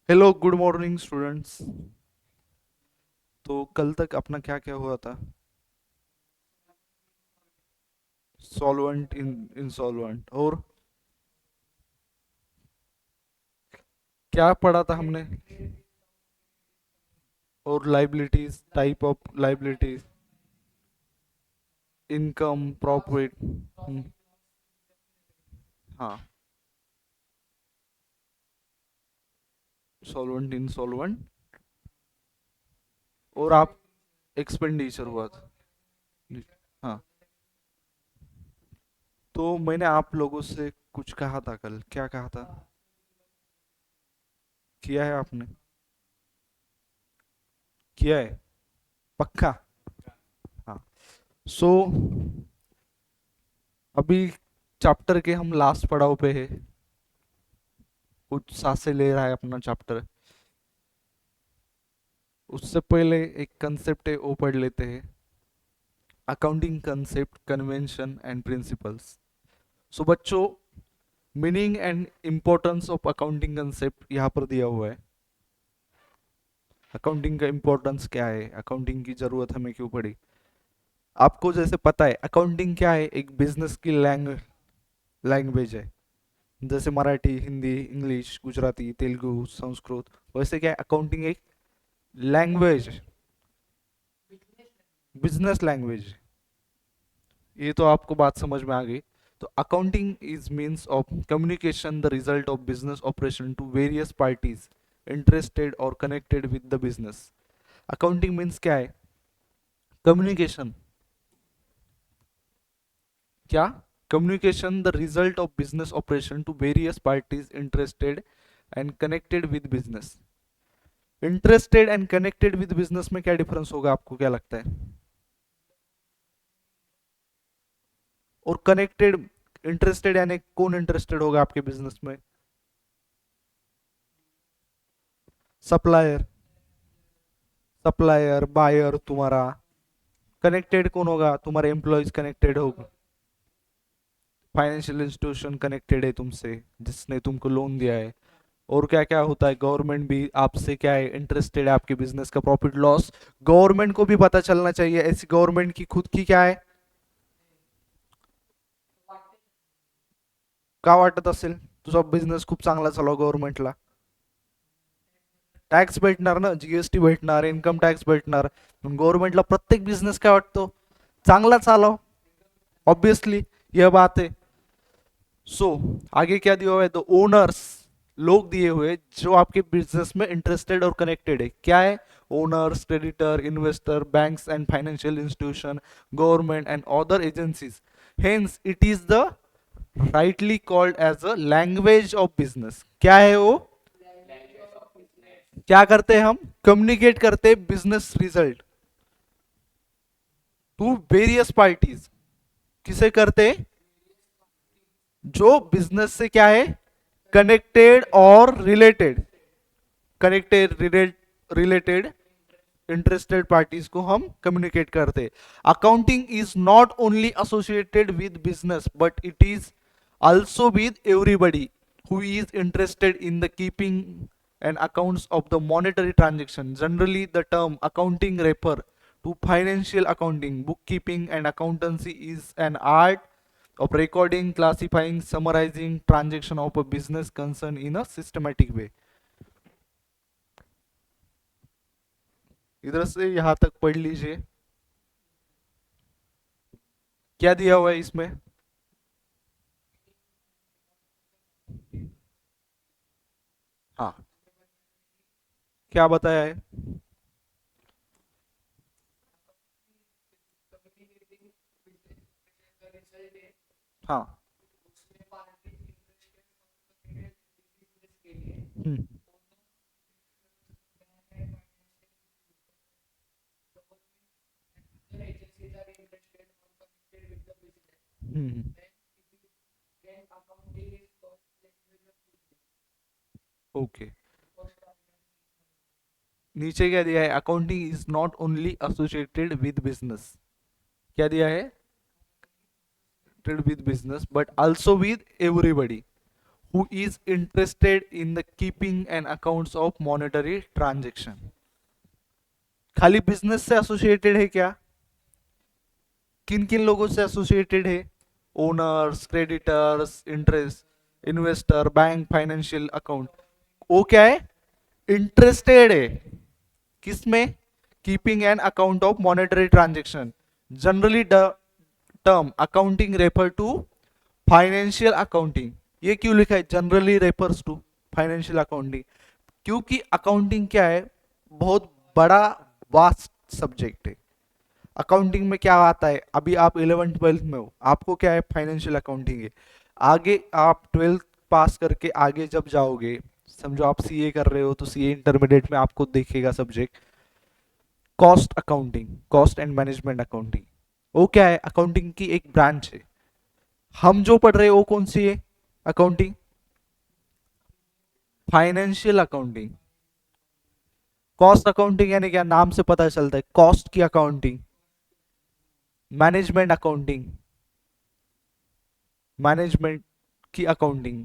Hello, good morning students. तो कल तक अपना क्या क्या हुआ था? सॉल्वेंट इन इंसॉल्वेंट और क्या पढ़ा था हमने? और liabilities, type of liabilities, income, profit. हाँ, सॉल्वेंट इंसॉल्वेंट। और आप एक्सपेंडिचर हुआ था। हाँ, तो मैंने आप लोगों से कुछ कहा था कल, क्या कहा था? किया है आपने? किया है? पक्का? हाँ। सो अभी चैप्टर के हम लास्ट पड़ाव पे है। कुछ सांसें ले रहा है अपना चैप्टर। उससे पहले एक कंसेप्ट है वो पढ़ लेते हैं। Accounting concept, convention and principles. So बच्चों, meaning and importance of accounting concept यहाँ पर दिया हुआ है। अकाउंटिंग का इम्पोर्टेंस क्या है, अकाउंटिंग की जरूरत हमें क्यों पड़ी। आपको जैसे पता है अकाउंटिंग क्या है, एक बिजनेस की लैंग्वेज है। जैसे मराठी, हिंदी, इंग्लिश, गुजराती, तेलुगु, संस्कृत, वैसे क्या है, अकाउंटिंग एक लैंग्वेज, बिजनेस लैंग्वेज। ये तो आपको बात समझ में आ गई। तो accounting is means of communication the result of business operation to various parties interested और connected with the business. Accounting means क्या है? कम्युनिकेशन। क्या? Communication the result of business operation to various parties interested and connected with business. Interested and connected with business में क्या difference होगा, आपको क्या लगता है? और कनेक्टेड, इंटरेस्टेड यानी कौन इंटरेस्टेड होगा आपके बिजनेस में? सप्लायर, सप्लायर, बायर तुम्हारा। कनेक्टेड कौन होगा? तुम्हारे एम्प्लॉयज कनेक्टेड होगा। फाइनेंशियल इंस्टीट्यूशन कनेक्टेड है तुमसे, जिसने तुमको लोन दिया है। और क्या क्या होता है, गवर्नमेंट भी आपसे क्या है, इंटरेस्टेड है आपके बिजनेस का प्रॉफिट लॉस। गवर्नमेंट को भी पता चलना चाहिए, ऐसी गवर्नमेंट की खुद की क्या है, का वाटत असेल तुझा बिझनेस खूप चांगला चालव गव्हर्नमेंटला? टॅक्स भेटणार ना, जीएसटी भेटणार, इन्कम टॅक्स भेटणार। गव्हर्नमेंटला प्रत्येक बिझनेस काय वाटतो, चांगला चालव। ऑब्वियसली, यह बात है। सो आगे क्या दिया हुआ है, द ओनर्स, लोग दिए हुए जो आपके बिजनेस में इंटरेस्टेड और कनेक्टेड है, क्या है? Owners, creditor, investor, banks end financial institution, government end other agencies. Hence it is the rightly called as a language of business. क्या है वो? क्या करते हैं हम? कम्युनिकेट करते हैं business result to various parties. किसे करते हैं? जो बिजनेस से क्या है, कनेक्टेड और रिलेटेड। कनेक्टेड, रिलेटेड, इंटरेस्टेड पार्टीज को हम कम्युनिकेट करते। Accounting is not only associated with business but it is also with everybody who is interested in the keeping and accounts of the monetary transaction. Generally the term accounting refer to financial accounting. Bookkeeping and accountancy is an art of recording, classifying, summarizing transaction of a business concern in a systematic way. इधर से यहां तक पढ़ लीजिए। क्या दिया हुआ है इसमें? हाँ, क्या बताया है? हाँ। हम्म। हम्म। ओके। नीचे क्या दिया है, accounting is not only associated with business. क्या दिया है? विद बिजनेस बट आल्सो विद everybody who is interested in the keeping and accounts of monetary transaction. खाली बिजनेस से एसोसिएटेड है क्या? किन किन लोगों से एसोसिएटेड है? Owners, creditors, interest, investor, bank, financial account. वो क्या है? इंटरेस्टेड है किसमें? Keeping an account of monetary transaction. Generally term accounting refer to financial accounting. ये क्यों लिखा है generally refers to financial accounting? क्योंकि अकाउंटिंग क्या है, बहुत बड़ा वास्ट सब्जेक्ट है. अकाउंटिंग में क्या आता है, अभी आप 11th-12th में हो, आपको क्या है, फाइनेंशियल अकाउंटिंग है. आगे आप 12th पास करके आगे जब जाओगे, समझो आप सीए कर रहे हो तो सीए इंटरमीडिएट में आपको देखेगा subject cost accounting, cost end management accounting. वो क्या है, अकाउंटिंग की एक ब्रांच है. हम जो पढ़ रहे हैं वो कौन सी है accounting? Financial accounting. Cost accounting यानी क्या, नाम से पता चलता है कॉस्ट की अकाउंटिंग. मैनेजमेंट अकाउंटिंग, मैनेजमेंट की अकाउंटिंग.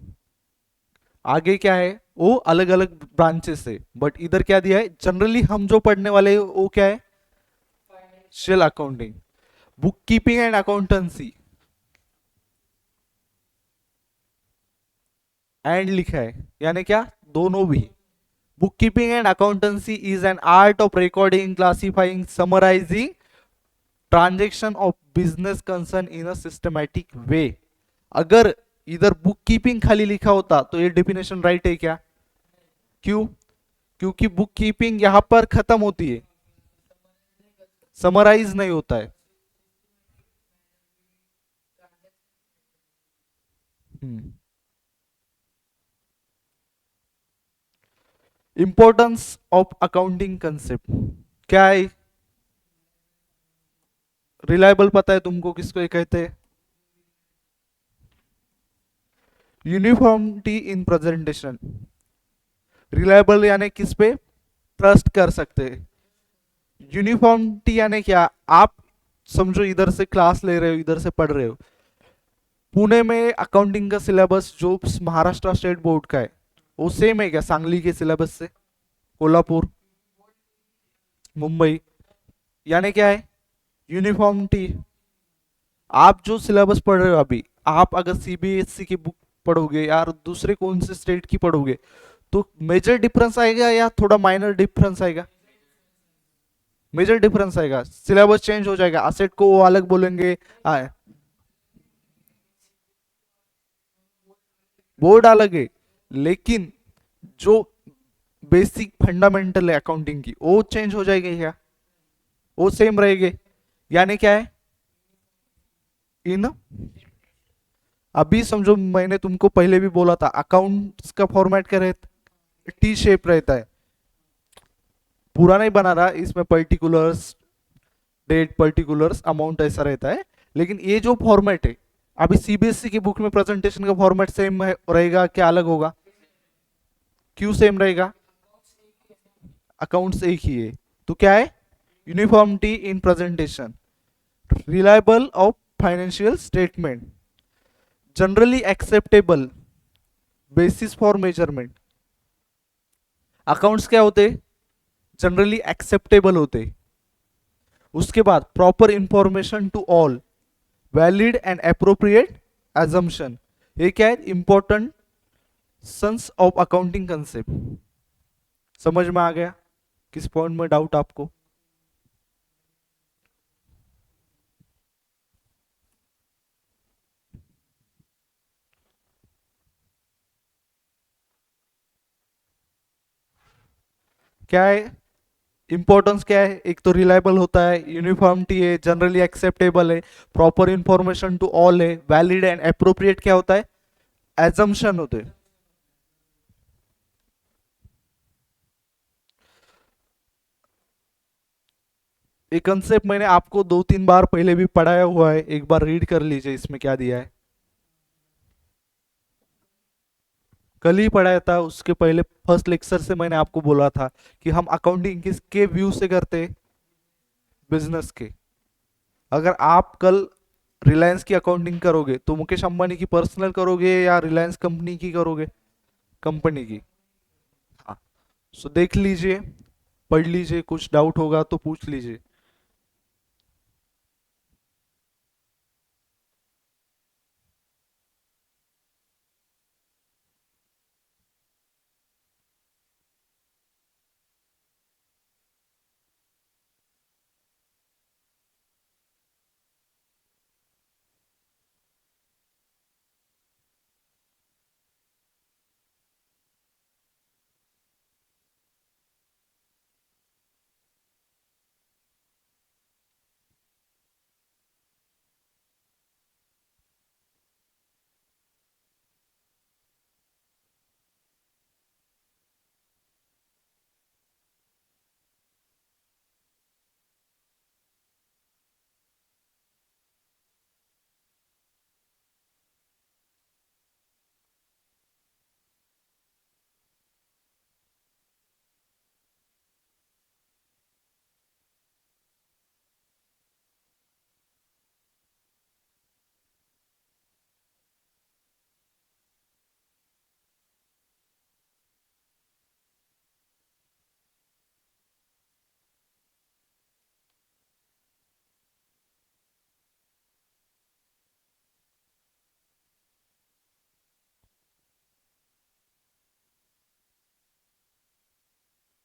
आगे क्या है, वो अलग अलग ब्रांचेस है, बट इधर क्या दिया है, जनरली हम जो पढ़ने वाले हैं वो क्या है, financial accounting. Bookkeeping and accountancy, and लिखा है यानी क्या, दोनों भी. Bookkeeping and accountancy is an art of recording, classifying, summarizing transaction of business concern in a systematic way. अगर इधर बुक कीपिंग खाली लिखा होता तो ये डेफिनेशन राइट है क्या? क्यों? क्योंकि बुक कीपिंग यहां पर खत्म होती है, समराइज नहीं होता है. इंपॉर्टेंस ऑफ अकाउंटिंग कंसेप्ट क्या है? रिलायबल पता है तुमको किसको ये कहते हैं? Uniformity in presentation. रिलायबल यानी किस पे ट्रस्ट कर सकते हैं. यूनिफॉर्मिटी यानी क्या, आप समझो इधर से क्लास ले रहे हो, इधर से पढ़ रहे हो. पुणे में अकाउंटिंग का सिलेबस जो महाराष्ट्र स्टेट बोर्ड का है वो सेम है क्या सांगली के सिलेबस से? कोल्हापुर, मुंबई, यानी क्या है, यूनिफॉर्मिटी. आप जो सिलेबस पढ़ रहे हो अभी, आप अगर सीबीएसई की बुक पढ़ोगे या दूसरे कौन से स्टेट की पढ़ोगे तो मेजर डिफरेंस आएगा या थोड़ा माइनर डिफरेंस आएगा? मेजर डिफरेंस आएगा. सिलेबस चेंज हो जाएगा, असेट को वो अलग बोलेंगे, बोर्ड अलग है, लेकिन जो बेसिक फंडामेंटल है अकाउंटिंग की वो चेंज हो जाएगी क्या? वो सेम रहेगी. यानी क्या है, इन अभी समझो मैंने तुमको पहले भी बोला था अकाउंट्स का फॉर्मेट क्या रहता है, टी शेप रहता है. पूरा नहीं बना रहा, इसमें पर्टिकुलर्स, डेट, पर्टिकुलर्स, अमाउंट ऐसा रहता है. लेकिन ये जो फॉर्मेट है अभी सीबीएसई की बुक में प्रेजेंटेशन का फॉर्मेट सेम रहेगा क्या अलग होगा? क्यों सेम रहेगा? अकाउंट्स एक ही है तो क्या है, uniformity in presentation. Reliable of financial statement, generally acceptable basis for measurement. Accounts क्या होते, जनरली एक्सेप्टेबल होते. उसके बाद proper information to all, valid and appropriate assumption. ये क्या है, important sons of accounting concept. समझ में आ गया? किस पॉइंट में डाउट आपको? क्या है इंपॉर्टेंस, क्या है, एक तो रिलायबल होता है, यूनिफॉर्मिटी है, जनरली एक्सेप्टेबल है, प्रॉपर इंफॉर्मेशन टू ऑल है, वैलिड एंड अप्रोप्रिएट क्या होता है, एजम्पशन होते हैं. ये कंसेप्ट मैंने आपको 2-3 बार पहले भी पढ़ाया हुआ है, एक बार रीड कर लीजिए इसमें क्या दिया है. कल ही पढ़ाया था, उसके पहले फर्स्ट लेक्चर से मैंने आपको बोला था कि हम अकाउंटिंग किसके व्यू से करते, बिजनेस के. अगर आप कल रिलायंस की अकाउंटिंग करोगे तो मुकेश अंबानी की पर्सनल करोगे या रिलायंस कंपनी की करोगे? कंपनी की। हाँ। सो देख लीजिए, पढ़ लीजिए, कुछ डाउट होगा तो पूछ लीजिए।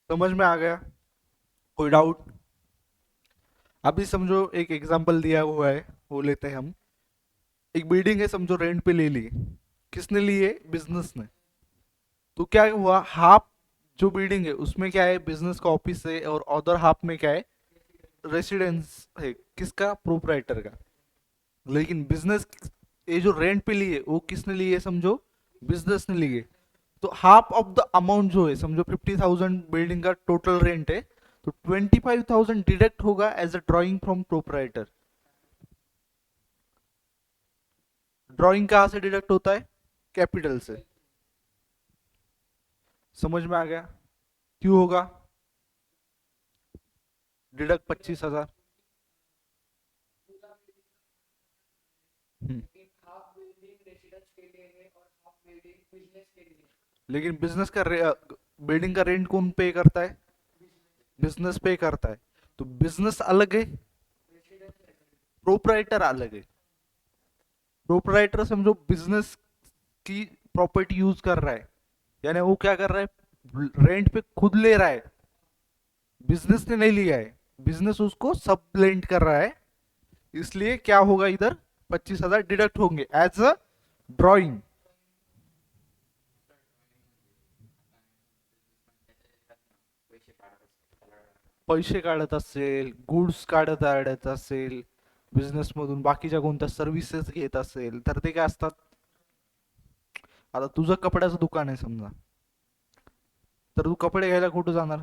समझ में आ गया? कोई डाउट? अभी समझो एक एग्जांपल दिया हुआ है, वो लेते हैं हम। एक बिल्डिंग है, समझो रेंट पे ले ली। किसने ली है? बिजनेस ने। तो क्या हुआ, हाफ जो बिल्डिंग है उसमें क्या है, बिजनेस का ऑफिस है, और अदर हाफ में क्या है, रेसिडेंस है। किसका? प्रोपराइटर का। लेकिन बिजनेस, ये जो रेंट पे ली है वो किसने ली है? समझो बिजनेस ने ली है। तो हाफ ऑफ द अमाउंट जो है, समझो 50,000 बिल्डिंग का टोटल रेंट है, तो 25,000 डिडक्ट होगा as a drawing from proprietor. Drawing कहाँ से डिडक्ट होता है? कैपिटल से। समझ में आ गया? क्यों होगा डिडक्ट 25,000? लेकिन बिजनेस का बिल्डिंग का रेंट कौन पे करता है? बिजनेस पे करता है। तो बिजनेस अलग है, प्रोपराइटर अलग है। प्रोपराइटर समझो बिजनेस की प्रॉपर्टी यूज कर रहा है, यानी वो क्या कर रहा है, रेंट पे खुद ले रहा है, बिजनेस ने नहीं लिया है। बिजनेस उसको सबलेंट कर रहा है, इसलिए क्या होगा इधर, 25,000 डिडक्ट होंगे एज अ ड्रॉइंग। पैसे काढत असेल, गुड्स काढत असेल, बिझनेस मधून बाकीच्या कोणत्या सर्व्हिसेस घेत असेल, तर ते काय असतात? आता तुझं कपड्याचं दुकान आहे समजा, तर तू कपडे घ्यायला कुठं जाणार?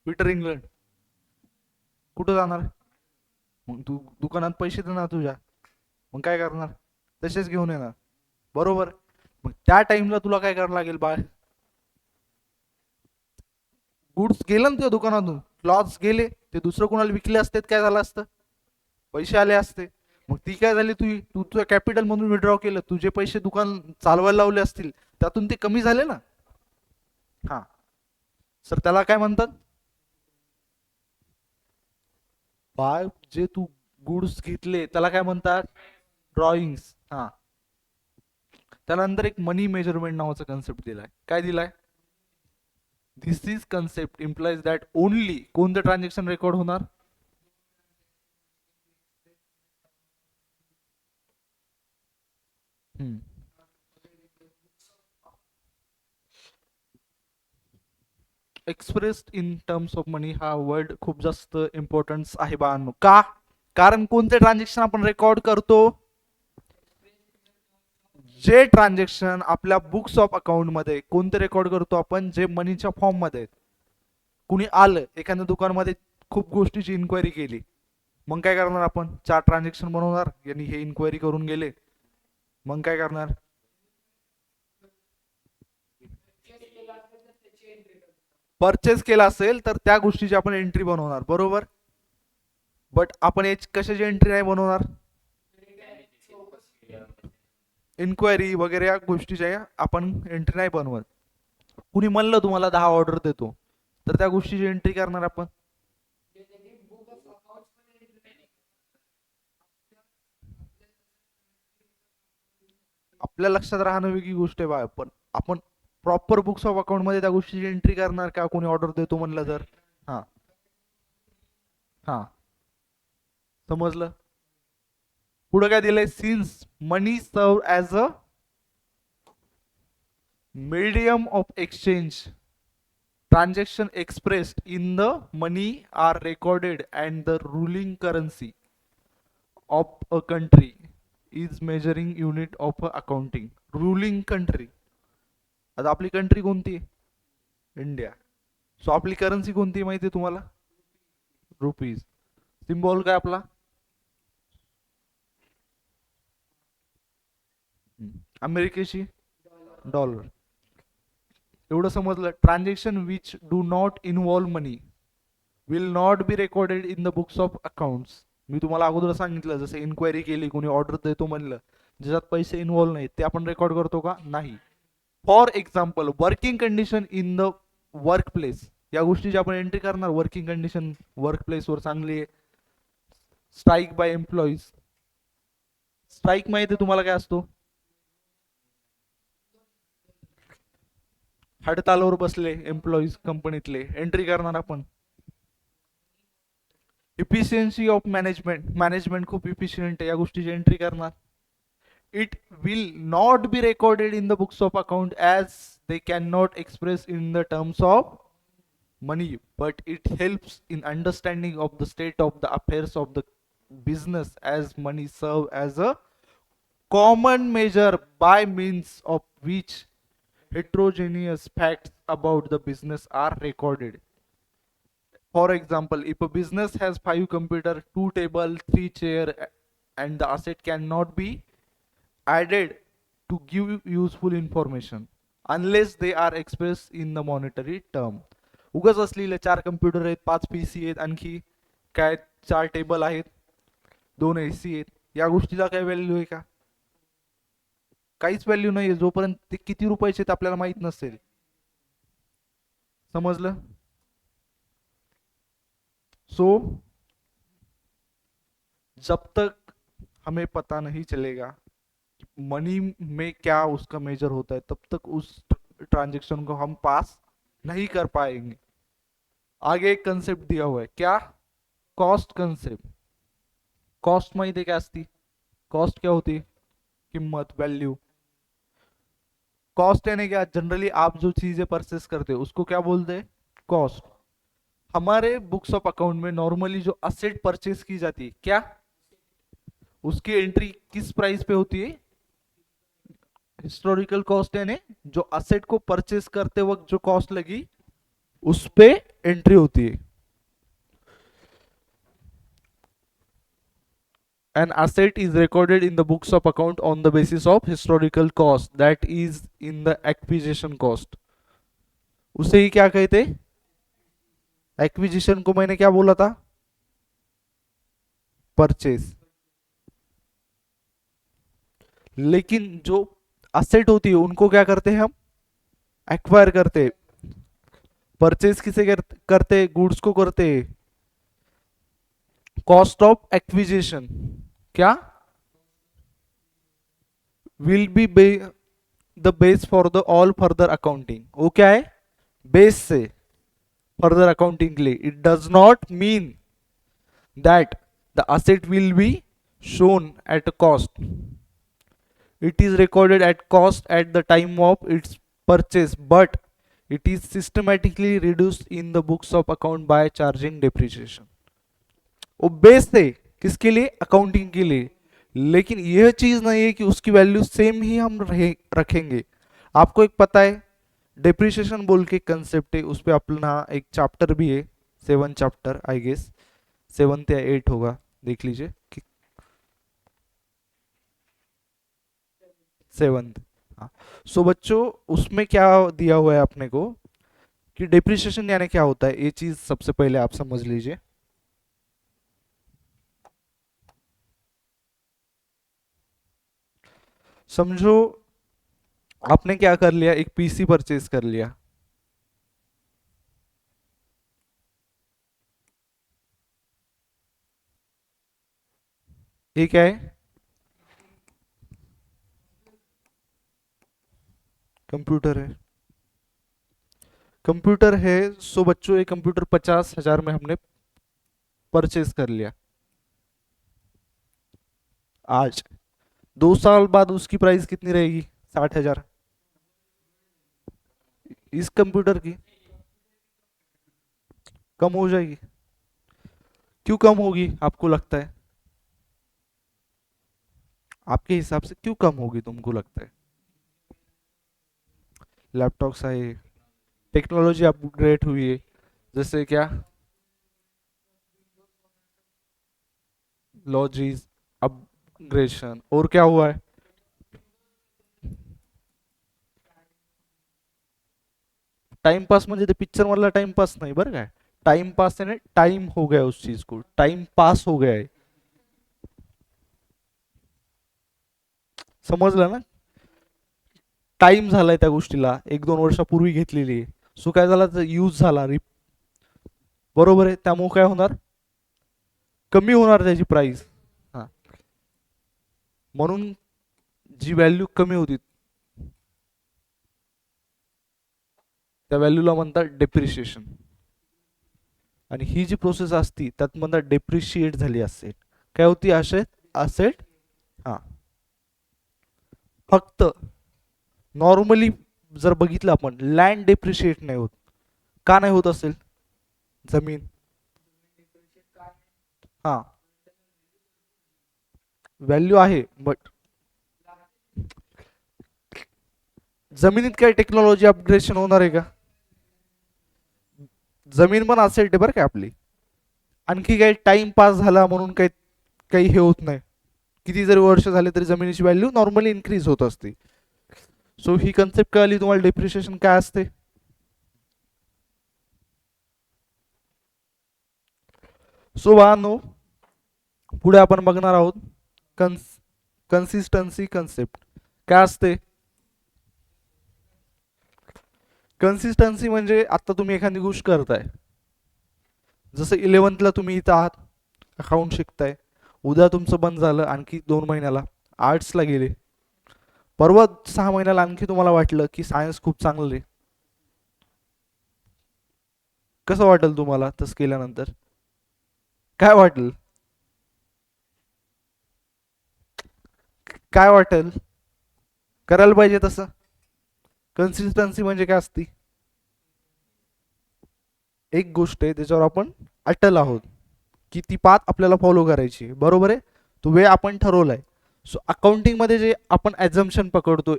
Peter England. कुठं जाणार? मग तू दुकानात पैसे देणार तुझ्या, मग काय करणार? तसेच घेऊन येणार, बरोबर? मग त्या टाइमला तुला काय करावं लागेल बाळ? गुड्स गेलं ना तुझ्या दुकानातून, क्लॉथ्स गेले, ते दुसरं कोणाला विकले असते, काय झालं असतं? पैसे आले असते. मग ती काय झाली, तू तू तुझ्या कॅपिटल मधून विड्रॉ केलं, तुझे पैसे दुकान चालवायला लावले असतील, त्यातून ते कमी झाले ना. हा. सर त्याला काय म्हणतात? बाय जे तू गुड्स घेतले त्याला काय म्हणतात? ड्रॉइंग्स. हा. त्यानंतर एक मनी मेजरमेंट नावाचा कन्सेप्ट दिलाय. काय दिलाय? This is concept implies that only कोणतं ट्रान्झॅक्शन रेकॉर्ड होणार? Expressed in terms of money हा वर्ड खूप जास्त इम्पॉर्टन्स आहे बाळांनो. का? कारण कोणते ट्रान्झॅक्शन आपण रेकॉर्ड करतो? जे ट्रान्झॅक्शन आपल्या बुक्स ऑफ अकाउंट मध्ये कोणते रेकॉर्ड करतो आपण? जे मनीच्या फॉर्म मध्ये आहेत. कुणी आलं एखाद्या दुकानमध्ये, खूप गोष्टीची इन्क्वायरी केली, मग काय करणार आपण? 4 ट्रान्झॅक्शन बनवणार, यांनी हे इन्क्वायरी करून गेले, मग काय करणार? परचेस केला असेल तर त्या गोष्टीची आपण एंट्री बनवणार, बरोबर? बट आपण याची कशाची एंट्री नाही बनवणार? इन्क्वायरी वगैरे या गोष्टीच्या आपण एंट्री नाही बनवत. कुणी म्हणलं तुम्हाला 10 ऑर्डर देतो, तर त्या गोष्टीची एंट्री करणार आपण. आपल्या लक्षात राहणं वेगळी गोष्ट आहे बा, पण आपण प्रॉपर बुक्स ऑफ अकाउंट मध्ये त्या गोष्टीची एंट्री करणार का कोणी ऑर्डर देतो म्हणलं तर. हा. हा. समजलं. पुढे काय दिलंय, सिन्स मनी सर्व as a medium of exchange, transaction expressed in the money are recorded and the ruling currency of a country is measuring unit of a accounting. ruling country, आता आपली कंट्री कोणती, इंडिया. सो आपली currency कोणती माहिती आहे तुम्हाला, rupees. Symbol काय आपला, अमेरिकेची डॉलर. एवढं समजलं. Transaction which do not involve money will not be recorded in the books of accounts. मी तुम्हाला अगोदर सांगितलं, जसं इन्क्वायरी केली, कोणी ऑर्डर देतो म्हणलं, ज्याच्यात पैसे इन्व्हॉल्व नाहीत ते आपण रेकॉर्ड करतो का, नाही. For example working condition in the work place, या गोष्टीची आपण एंट्री करणार. वर्किंग कंडिशन वर्क प्लेसवर चांगली आहे. स्ट्राईक बाय एम्प्लॉईज, स्ट्राईक माहिती आहे तुम्हाला काय असतो, हडतालवर बसले एम्प्लॉईज कंपनीतले, एंट्री करणार आपण. इफिशियन्सी ऑफ मॅनेजमेंट, मॅनेजमेंट खूप इफिशियंट आहे, या गोष्टीची एंट्री करणार. It will not be recorded in the books of account as they can not express in the terms of money, but it helps in understanding of the state of the affairs of the business, as money serve as a common measure by means of which heterogeneous facts about the business are recorded. For example, if a business has 5 computer, 2 table, 3 chair, and the asset cannot be added to give useful information unless they are expressed in the monetary term. उगाच असलेले 4 computer आहेत, 5 PC आहेत, आणखी काय 4 table आहेत, 2 AC आहेत, या गोष्टीला काय व्हॅल्यू आहे का, काहीच व्हॅल्यू नाही जोपर्यंत ते किती रुपयाचे आहेत आपल्याला माहित नसेल. समजलं. सो जब तक हमें पता नहीं चलेगा मनी में क्या उसका मेजर होता है, तब तक उस ट्रांजेक्शन को हम पास नहीं कर पाएंगे. आगे एक कंसेप्ट दिया हुआ है, क्या, कॉस्ट कंसेप्ट. कॉस्ट माहिती है क्या असती, कॉस्ट क्या होती, किम्मत, वैल्यू. कॉस्ट यानी क्या, जनरली आप जो चीजें परचेस करते हो उसको क्या बोलते हैं, कॉस्ट. हमारे बुक्स ऑफ अकाउंट में नॉर्मली जो असेट परचेस की जाती है, क्या, उसकी एंट्री किस प्राइस पे होती है, हिस्टोरिकल कॉस्ट, यानी जो असेट को परचेस करते वक्त जो कॉस्ट लगी उस पे एंट्री होती है. An asset is recorded in the books of account on the basis of historical cost, that is in the acquisition cost. उसे ही क्या कहते, एक्विजिशन को मैंने क्या बोला था, परचेस. लेकिन जो असेट होती है उनको क्या करते हैं हम, एक्वायर करते. परचेस किसे करते, गुड्स को करते. कॉस्ट ऑफ एक्विजिशन क्या, will be the base for the all further accounting. वो क्या है, बेस से फर्दर अकाउंटिंग के लिए. It does not mean that the asset will be shown at a cost. It is recorded at cost at the time of its purchase, but it is systematically reduced in the books of account by charging depreciation. वो base थे किसके लिए, accounting के लिए. लेकिन यह चीज नहीं है कि उसकी वैल्यू सेम ही हम रखेंगे. आपको एक पता है डेप्रिसिएशन बोल के कंसेप्ट है, उस पर अपना एक चैप्टर भी है, 7 चैप्टर आई गेस, 7 या 8 होगा, देख लीजिए. 7. हाँ. सो बच्चों उसमें क्या दिया हुआ है अपने को कि डेप्रिसिएशन यानी क्या होता है, ये चीज सबसे पहले आप समझ लीजिए. समझो आपने क्या कर लिया, एक पीसी परचेज कर लिया, ये क्या है, कंप्यूटर है। कंप्यूटर है, सो बच्चों ये कंप्यूटर 50,000 में हमने परचेज कर लिया आज। 2 साल बाद उसकी प्राइस कितनी रहेगी, 60,000। इस कंप्यूटर की कम हो जाएगी। क्यों कम होगी आपको लगता है, आपके हिसाब से क्यों कम होगी तुमको लगता है? लैपटॉप्स आए, टेक्नोलॉजी अपग्रेड हुई है, जैसे क्या, लॉजीज अपग्रेडेशन, और क्या हुआ है, टाइमपास म्हणजे ते पिक्चर मधला टाइमपास नाही बरं काय, टाइमपास है ना, टाइम हो गया उस चीज को, टाइम पास हो गया है, समजलं ना? टाइम झालाय त्या गोष्टीला, 1-2 वर्षापूर्वी घेतलेली आहे, सो काय झाला तर यूज झाला बरोबर आहे, त्यामुळे काय होणार, कमी होणार त्याची प्राइस। हा, म्हणून जी व्हॅल्यू कमी होती त्या व्हॅल्यूला म्हणतात डेप्रिशिएशन, आणि ही जी प्रोसेस असती त्यात म्हणतात डेप्रिशिएट झाली असेट, काय होती असेट, असेट, हा। फक्त नॉर्मली जर बघितलं आपण, लँड डेप्रिशिएट नाही होत, का नाही होत असेल, जमीन, हा, व्हॅल्यू आहे बट जमिनीत काय टेक्नॉलॉजी अपग्रेडेशन होणार आहे का, जमीन पण असेल ते बरं काय आपली, आणखी काही टाइम पास झाला म्हणून काही काही हे होत नाही, किती जरी वर्ष झाले तरी जमिनीची व्हॅल्यू नॉर्मली इन्क्रीज होत असते। सो ही कन्सेप्ट कळली तुम्हाला, डेप्रिशिएशन काय असते। सो बाळांनो, पुढे आपण बघणार आहोत कन्सिस्टन्सी कन्सेप्ट काय असते। कन्सिस्टन्सी म्हणजे आता तुम्ही एखादी गोष्ट करताय, जसं 11th ला तुम्ही इथं आहात, अकाउंट शिकताय, उद्या तुमचं बंद झालं, आणखी 2 महिन्याला आर्ट्सला गेले, परवा 6 महिन्याला आणखी तुम्हाला वाटलं की सायन्स खूप चांगलं आहे, कसं वाटेल तुम्हाला तसं केल्यानंतर, काय वाटेल, काय वाटेल, करायला पाहिजे तसं। कन्सिस्टन्सी म्हणजे काय असती, एक गोष्ट आहे त्याच्यावर आपण अटल आहोत, की ती पाथ आपल्याला फॉलो करायची, बरोबर आहे, तो वे आपण ठरवलाय। सो अकाउंटिंग मध्ये जे आपण ॲझम्पशन पकडतो,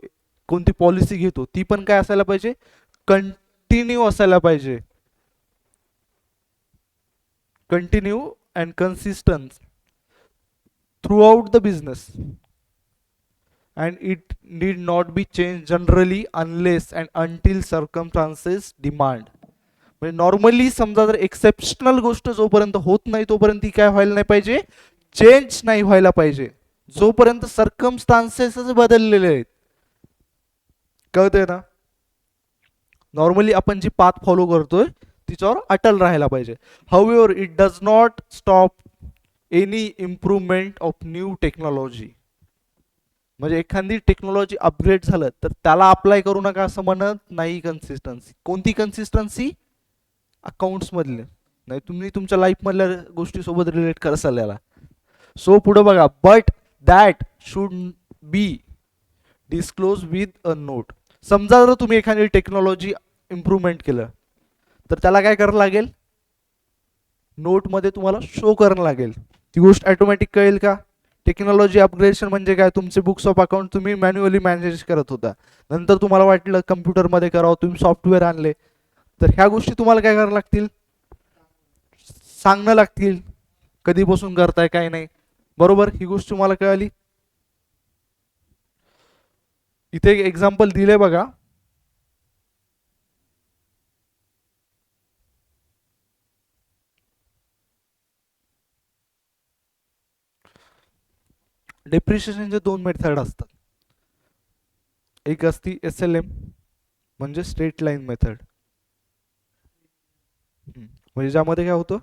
कोणती पॉलिसी घेतो, ती पण काय असायला पाहिजे, कंटिन्यू असायला पाहिजे, continue and consistence through out the business, and it need not be changed generally unless and until circumstances demand। म्हणजे नॉर्मली समजा जर एक्सेप्शनल गोष्ट जोपर्यंत होत नाही तोपर्यंत ती काय व्हायला नाही पाहिजे, चेंज नाही व्हायला पाहिजे, जोपर्यंत सर्कमस्टान्सेसच बदललेले आहेत, कळतंय ना? नॉर्मली आपण जी पाथ फॉलो करतोय तिच्यावर अटल राहायला पाहिजे। However it does not stop any improvement of new technology, म्हणजे एखादी टेक्नॉलॉजी अपग्रेड झालं तर त्याला अप्लाय करू नका असं म्हणत नाही। कन्सिस्टन्सी कोणती, कन्सिस्टन्सी अकाउंट्स मधले नाही, तुम्ही तुमच्या लाईफ मधल्या गोष्टीसोबत रिलेट करसाल याला। सो पुढे बघा, but that should be disclose with a note, समजा जर तुम्ही एखादी टेक्नॉलॉजी इम्प्रूव्हमेंट केलं तर त्याला काय करावं लागेल, नोटमध्ये तुम्हाला शो करावं लागेल, ती गोष्ट ऑटोमॅटिक कळेल का। टेक्नॉलॉजी अपग्रेडेशन म्हणजे काय, तुमचे बुक्स ऑफ अकाउंट तुम्ही मॅन्युअली मॅनेज करत होता, नंतर तुम्हाला वाटलं कम्प्युटरमध्ये करावं, तुम्ही सॉफ्टवेअर आणले, तर ह्या गोष्टी तुम्हाला काय करावं लागतील, सांगणं लागतील, कधीपासून करताय काय नाही, बरोबर, ही गोष्ट तुम्हाला कळाली। इथे एक एक्झाम्पल दिले बघा, डेप्रिशिएशनचे 2 मेथड असतात, एक असती SLM म्हणजे स्ट्रेट लाईन मेथड. म्हणजे ज्यामध्ये काय होतं,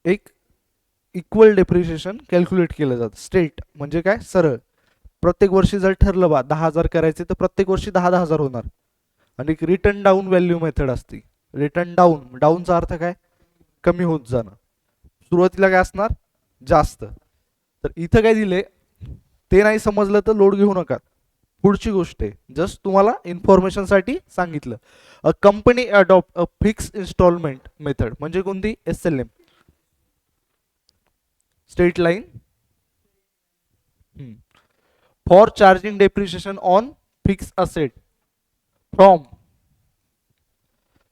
एक इक्वल डेप्रिशिएशन कॅल्क्युलेट केलं जातं. स्ट्रेट म्हणजे काय, सरळ. प्रत्येक वर्षी जर ठरलं 10,000 करायचे तर प्रत्येक वर्षी 10,000 होणार. आणि एक रिटर्न डाऊन व्हॅल्यू मेथड असते. रिटर्न डाऊन, डाऊनचा अर्थ काय, कमी होत जाणं. सुरुवातीला काय असणार, जास्त. तर इथं काय दिले ते नाही समजलं तर लोड घेऊ नका. पुढची गोष्ट आहे, जस्ट तुम्हाला इन्फॉर्मेशनसाठी सांगितलं. A company adopt a fix installment method म्हणजे कोणती, SLM, straight line, for charging depreciation on fix asset from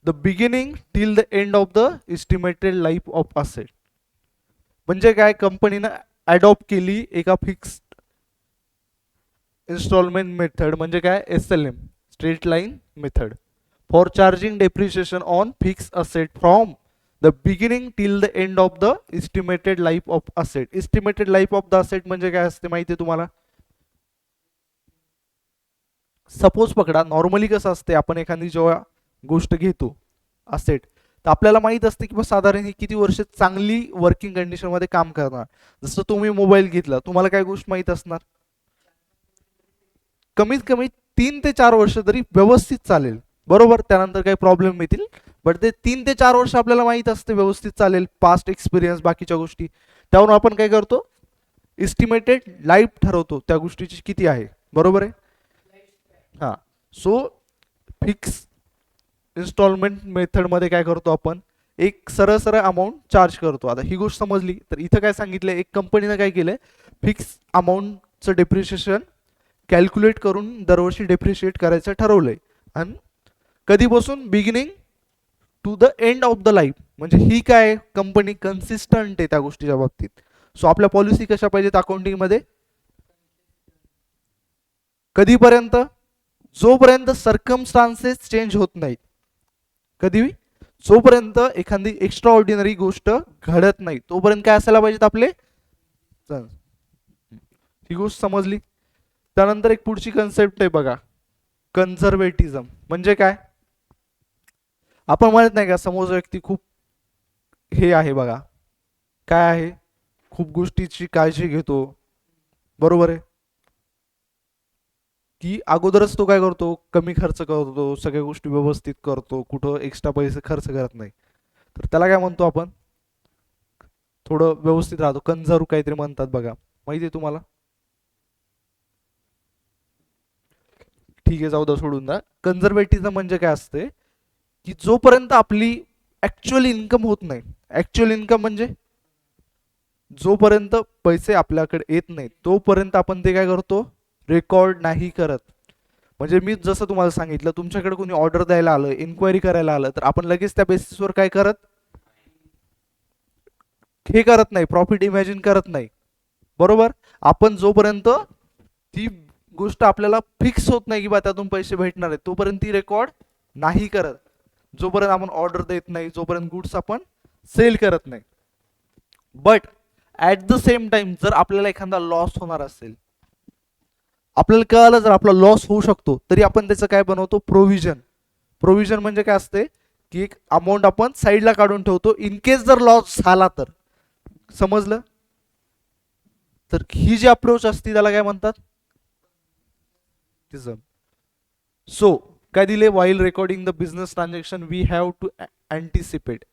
the beginning till the end of the estimated life of asset. म्हणजे काय, कंपनीनं अडॉप्ट केली एका फिक्स इन्स्टॉलमेंट मेथड म्हणजे काय, SLM, straight line method, for charging depreciation on fix asset from the beginning till the end of the estimated life of asset. Estimated life of the asset म्हणजे काय असते माहिती आहे तुम्हाला. सपोज पकडा, normally कसं असते, आपण एखादी जेव्हा गोष्ट घेतो असेट, तर आपल्याला माहित असते की साधारण ही किती वर्ष चांगली वर्किंग कंडिशन मध्ये काम करणार. जसं तुम्ही मोबाईल घेतला, तुम्हाला काय गोष्ट माहित असणार, कमीत कमी 3 ते 4 वर्ष तरी व्यवस्थित चालेल, बरोबर. त्यानंतर काही प्रॉब्लेम येतील, बट ते 3 ते 4 वर्ष आपल्याला माहित असते व्यवस्थित चालेल, पास्ट एक्सपिरियन्स बाकीच्या गोष्टी. त्यावरून आपण काय करतो, एस्टिमेटेड लाईफ ठरवतो त्या गोष्टीची किती आहे, बरोबर आहे. हा, सो फिक्स इन्स्टॉलमेंट मेथडमध्ये काय करतो आपण, एक सरळ सरळ अमाऊंट चार्ज करतो. आता ही गोष्ट समजली. तर इथं काय सांगितलं, एक कंपनीनं काय केलंय, फिक्स अमाऊंटचं डेप्रिशिएशन कॅल्क्युलेट करून दरवर्षी डेप्रिशिएट करायचं ठरवलंय. आणि कधीपासून, beginning to the end of the life. म्हणजे ही काय, कंपनी कन्सिस्टंट आहे त्या गोष्टीच्या बाबतीत. सो आपल्या पॉलिसी कशा पाहिजेत अकाउंटिंगमध्ये, कधीपर्यंत, जोपर्यंत सर्कमस्टान्सेस चेंज होत नाहीत. कधी, जोपर्यंत एखादी एक्स्ट्रा ऑर्डिनरी गोष्ट घडत नाही तोपर्यंत काय असायला पाहिजेत आपले. ही गोष्ट समजली. त्यानंतर एक पुढची कन्सेप्ट आहे बघा, कन्झर्वेटिझम. म्हणजे काय, आपण म्हणत नाही का समोरचा व्यक्ती खूप हे आहे बघा, काय आहे, खूप गोष्टीची काळजी घेतो, बरोबर आहे, की अगोदरच तो काय करतो, कमी खर्च करतो, सगळ्या गोष्टी व्यवस्थित करतो, कुठं एक्स्ट्रा पैसे खर्च करत नाही. तर त्याला काय म्हणतो आपण, थोडं व्यवस्थित राहतो, कन्झर्व काहीतरी म्हणतात बघा, माहिती आहे तुम्हाला. ठीक आहे, जाऊ द्या, सोडून द्या. कन्झर्वेटिव्ह म्हणजे काय असते, की जोपर्यंत आपली ऍक्च्युअल इन्कम होत नाही, ऍक्च्युअल इन्कम म्हणजे जोपर्यंत पैसे आपल्याकडे येत नाही तोपर्यंत आपण ते काय करतो, रेकॉर्ड नाही करत. म्हणजे मी जसं तुम्हाला सांगितलं, तुमच्याकडे कोणी ऑर्डर द्यायला आलं, इन्क्वायरी करायला आलं, तर आपण लगेच त्या बेसिसवर काय करत, हे करत नाही, प्रॉफिट इमॅजिन करत नाही, बरोबर. आपण जोपर्यंत ती गोष्ट आपल्याला फिक्स होत नाही की बा त्यातून पैसे भेटणार आहेत तोपर्यंत ती रेकॉर्ड नाही करत. जोपर्यंत आपण ऑर्डर देत नाही, जोपर्यंत गुड्स आपण सेल करत नाही. But at the same time जर आपल्याला एखादा लॉस होणार असेल, आपल्याला कळालं जर आपला लॉस होऊ शकतो, तरी आपण त्याचं काय बनवतो, प्रोव्हिजन. प्रोव्हिजन म्हणजे काय असते, की एक अमाऊंट आपण साईडला काढून ठेवतो इन केस जर लॉस झाला तर. समजलं. तर ही जी अप्रोच असते त्याला काय म्हणतात, सो काय दिले, while recording the business transaction we have to anticipate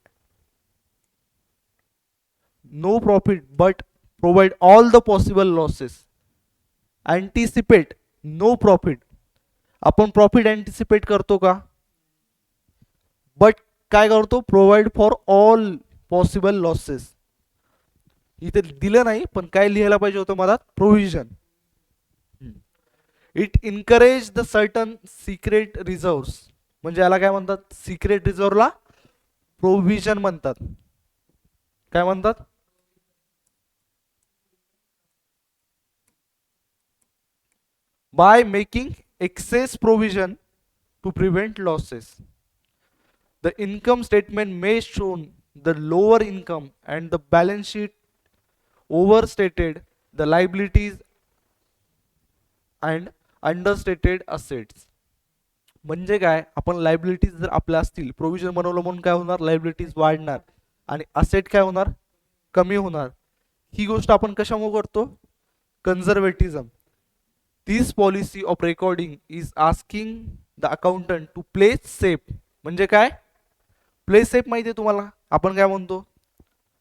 no profit but provide all the possible losses. Anticipate no profit, आपण प्रॉफिट अँटिसिपेट करतो का, बट काय करतो, provide for all possible losses. इथे दिलं नाही पण काय लिहायला पाहिजे होतं मधात, provision. It encourage the certain secret reserve. म्हणजे याला काय म्हणतात, सिक्रेट रिझर्व्हला प्रोव्हिजन म्हणतात. काय म्हणतात, by making excess provision to prevent losses. The income statement may show the lower income and the balance sheet overstated the liabilities and understated assets म्हणजे काय, आपण लायबिलिटीज जर आपल्या असतील, प्रोव्हिजन बनवलं म्हणून काय होणार, लायबिलिटीज वाढणार आणि असेट काय होणार, कमी होणार. ही गोष्ट आपण कशामुळे करतो, conservatism. This policy of recording is asking the accountant to play safe. म्हणजे काय, प्ले सेफ माहिती आहे तुम्हाला, आपण काय म्हणतो,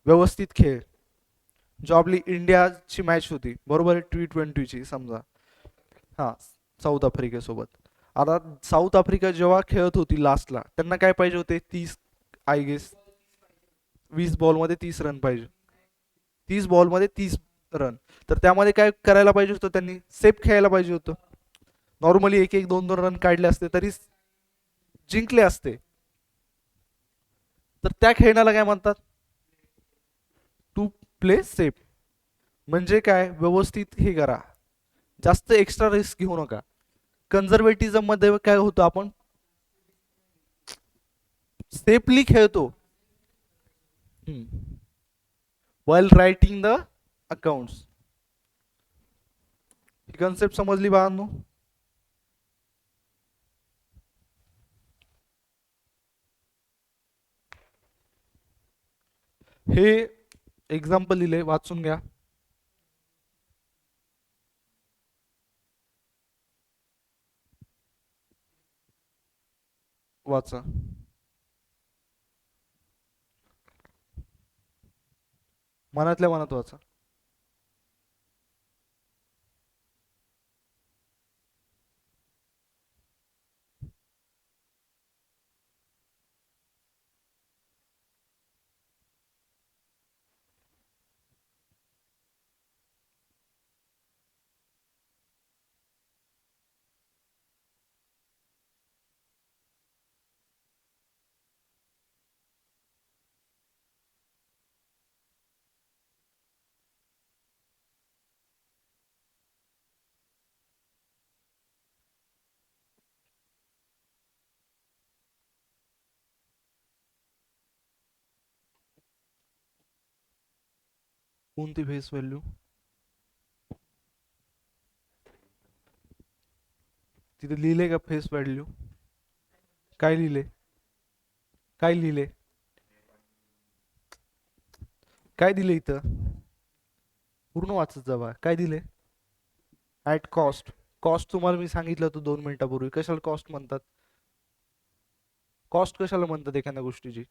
व्यवस्थित खेळ. जॉबली इंडियाची मॅच होती बरोबर, T20ची समजा, हा, साऊथ आफ्रिकेसोबत. आता साऊथ आफ्रिका जेव्हा खेळत होती लास्टला, त्यांना काय पाहिजे होते, 30, आय गेस 20 बॉलमध्ये 30 रन पाहिजे, 30 बॉलमध्ये 30 रन. तर त्यामध्ये काय करायला पाहिजे होतं, त्यांनी सेफ खेळायला पाहिजे होतं. नॉर्मली एक एक 2-2 रन काढले असते तरी जिंकले असते. तर त्या खेळण्याला काय म्हणतात, टू प्ले सेफ. म्हणजे काय, व्यवस्थित हे करा, जास्त एक्स्ट्रा रिस्क घेऊ नका. कन्झर्वेटिझम मध्ये काय होतं, आपण सेफली खेळतो while writing the accounts. He concept समजली बाळांनो. हे एक्झाम्पल दिले, वाचून घ्या. वाचा. मनातल्या मनात वाचा. कोणती फेस व्हॅल्यू, तिथे लिहिले का फेस व्हॅल्यू, काय लिहिले, काय लिहिले, काय दिले इथं, पूर्ण वाचत जावा, काय दिले, ऍट कॉस्ट. कॉस्ट तुम्हाला मी सांगितलं होतं 2 मिनिटापूर्वी, कशाला कॉस्ट म्हणतात, कॉस्ट कशाला म्हणतात एखाद्या गोष्टीची,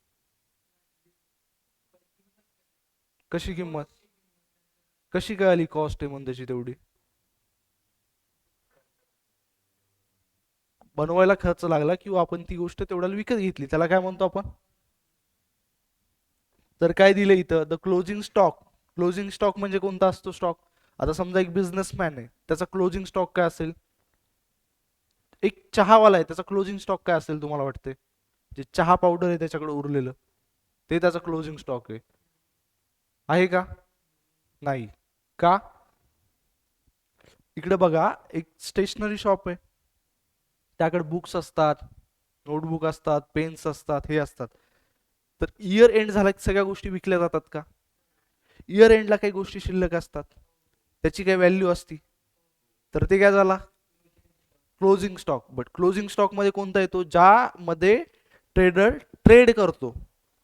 कशी किंमत, कशी काय आली कॉस्ट आहे म्हणून त्याची तेवढी, बनवायला खर्च लागला किंवा आपण ती गोष्ट तेवढ्याला विकत घेतली, त्याला काय म्हणतो आपण. तर काय दिलं इथं, the closing stock. Closing stock म्हणजे कोणता असतो स्टॉक, आता समजा एक बिझनेसमॅन आहे, त्याचा क्लोजिंग स्टॉक काय असेल, एक चहावाला आहे, त्याचा क्लोजिंग स्टॉक काय असेल तुम्हाला वाटते, जे चहा पावडर आहे त्याच्याकडे उरलेलं, ते त्याचा क्लोजिंग स्टॉक आहे का, नाही का. इकडे बघा, एक स्टेशनरी शॉप आहे, त्याकडे बुक्स असतात, नोटबुक असतात, पेन्स असतात, हे असतात. तर इयर एंड झाला की सगळ्या गोष्टी विकल्या जातात का, इयर एंडला काही गोष्टी शिल्लक असतात, त्याची काही व्हॅल्यू असती, तर ते काय झाला, closing stock. But closing stock मध्ये कोणता येतो, ज्यामध्ये ट्रेडर ट्रेड करतो,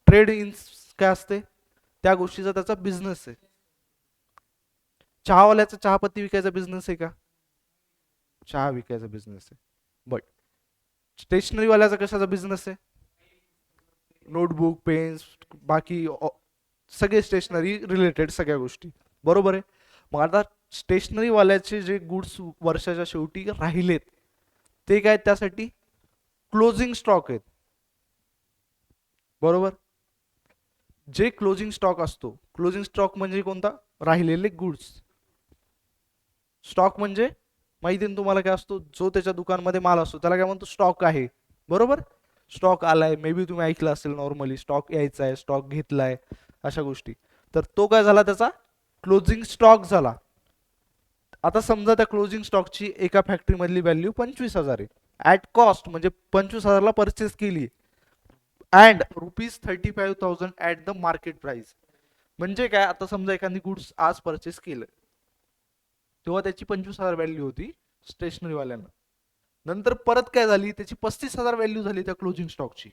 ट्रेड इन काय असते, त्या गोष्टीचा त्याचा बिझनेस आहे. चहावाल्याचा चहापत्ती विकायचा बिझनेस आहे का, चहा विकायचा बिझनेस आहे. बट स्टेशनरी वाल्याचा कशाचा बिझनेस आहे, नोटबुक, पेन्स, बाकी सगळे स्टेशनरी रिलेटेड सगळ्या गोष्टी, बरोबर आहे. मग आता स्टेशनरी वाल्याचे जे गुड्स वर्षाच्या शेवटी राहिलेत, ते काय, त्यासाठी क्लोजिंग स्टॉक आहेत, बरोबर. जे क्लोजिंग स्टॉक असतो, क्लोजिंग स्टॉक म्हणजे कोणता, राहिलेले गुड्स. स्टॉक म्हणजे माहिती ना तुम्हाला काय असतो, जो त्याच्या दुकानमध्ये माल असतो त्याला काय म्हणतो, स्टॉक आहे, बरोबर. स्टॉक आलाय, मे बी तुम्ही ऐकलं असेल, नॉर्मली स्टॉक यायचा आहे, स्टॉक घेतलाय, अशा गोष्टी. तर तो काय झाला, त्याचा क्लोजिंग स्टॉक झाला. आता समजा त्या क्लोजिंग स्टॉकची एका फॅक्टरी मधली व्हॅल्यू 25,000 आहे, ऍट कॉस्ट म्हणजे 25,000ला परचेस केली, and ₹35,000 at the market price. म्हणजे काय, आता समजा एखादी गुड्स आज परचेस केलं, तेव्हा त्याची 25,000 व्हॅल्यू होती, स्टेशनरीवाल्यांना. नंतर परत काय झाली, त्याची 35,000 व्हॅल्यू झाली त्या क्लोजिंग स्टॉकची.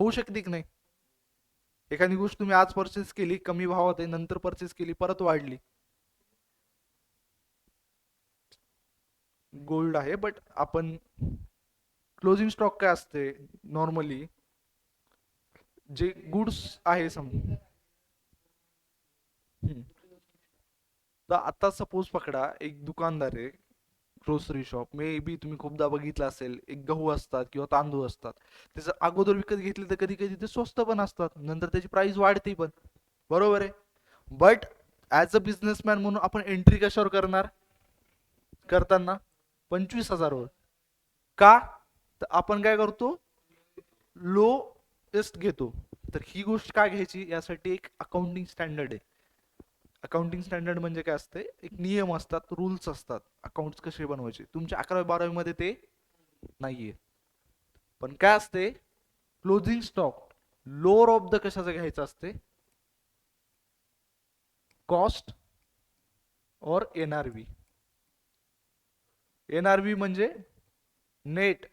होऊ शकते की नाही? एखादी गोष्ट तुम्ही आज परचेस केली, कमी भावात आहे, नंतर परचेस केली, परत वाढली. गोल्ड आहे, बट आपण क्लोजिंग स्टॉक काय असते नॉर्मली, जे गुड्स आहे तर आता सपोज पकडा, एक दुकानदार आहे, ग्रोसरी शॉप, मे बी तुम्ही खूपदा बघितलं असेल, एक गहू असतात किंवा तांदूळ असतात, त्याचं अगोदर विकत घेतले तर कधी कधी ते स्वस्त पण असतात, नंतर त्याची प्राइस वाढते पण, बरोबर आहे. बट ॲज अ बिझनेसमॅन म्हणून आपण एंट्री कशावर करणार, करताना 25,000वर. का? तर आपण काय करतो, लोएस्ट घेतो. तर ही गोष्ट काय घ्यायची, यासाठी एक अकाउंटिंग स्टँडर्ड आहे. अकाउंटिंग स्टँडर्ड म्हणजे काय असते, एक नियम असतात, रूल्स असतात, अकाउंट्स कसे बनवायचे. तुमच्या 11वी-12वी मध्ये ते नाहीये. पण काय असते, closing stock lower of the कशाचं घ्यायचं असते, कॉस्ट और एनआरव्ही. एनआरव्ही म्हणजे नेट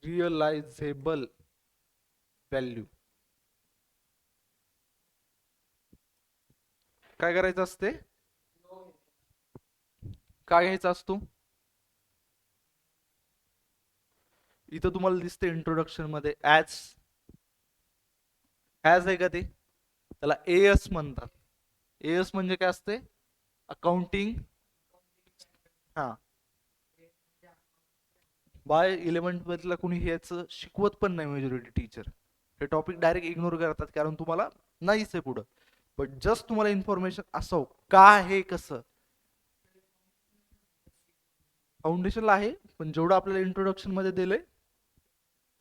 रिअलायझेबल व्हॅल्यू. काय करायचं असते, काय घ्यायचा असतो, इथं तुम्हाला दिसते इंट्रोडक्शन मध्ये ॲज. ॲज आहे का ते, त्याला एएस म्हणतात. एएस म्हणजे काय असते, अकाउंटिंग. हा, बाय 11th मधला कोणी हेच शिकवत पण नाही मेजॉरिटी टीचर. हे टॉपिक डायरेक्ट इग्नोर करतात, कारण तुम्हाला नाहीच आहे पुढं. बट जस्ट तुम्हाला इन्फॉर्मेशन असो का हे कसं, फाउंडेशनला आहे, पण जेवढं आपल्याला इंट्रोडक्शन मध्ये दिलंय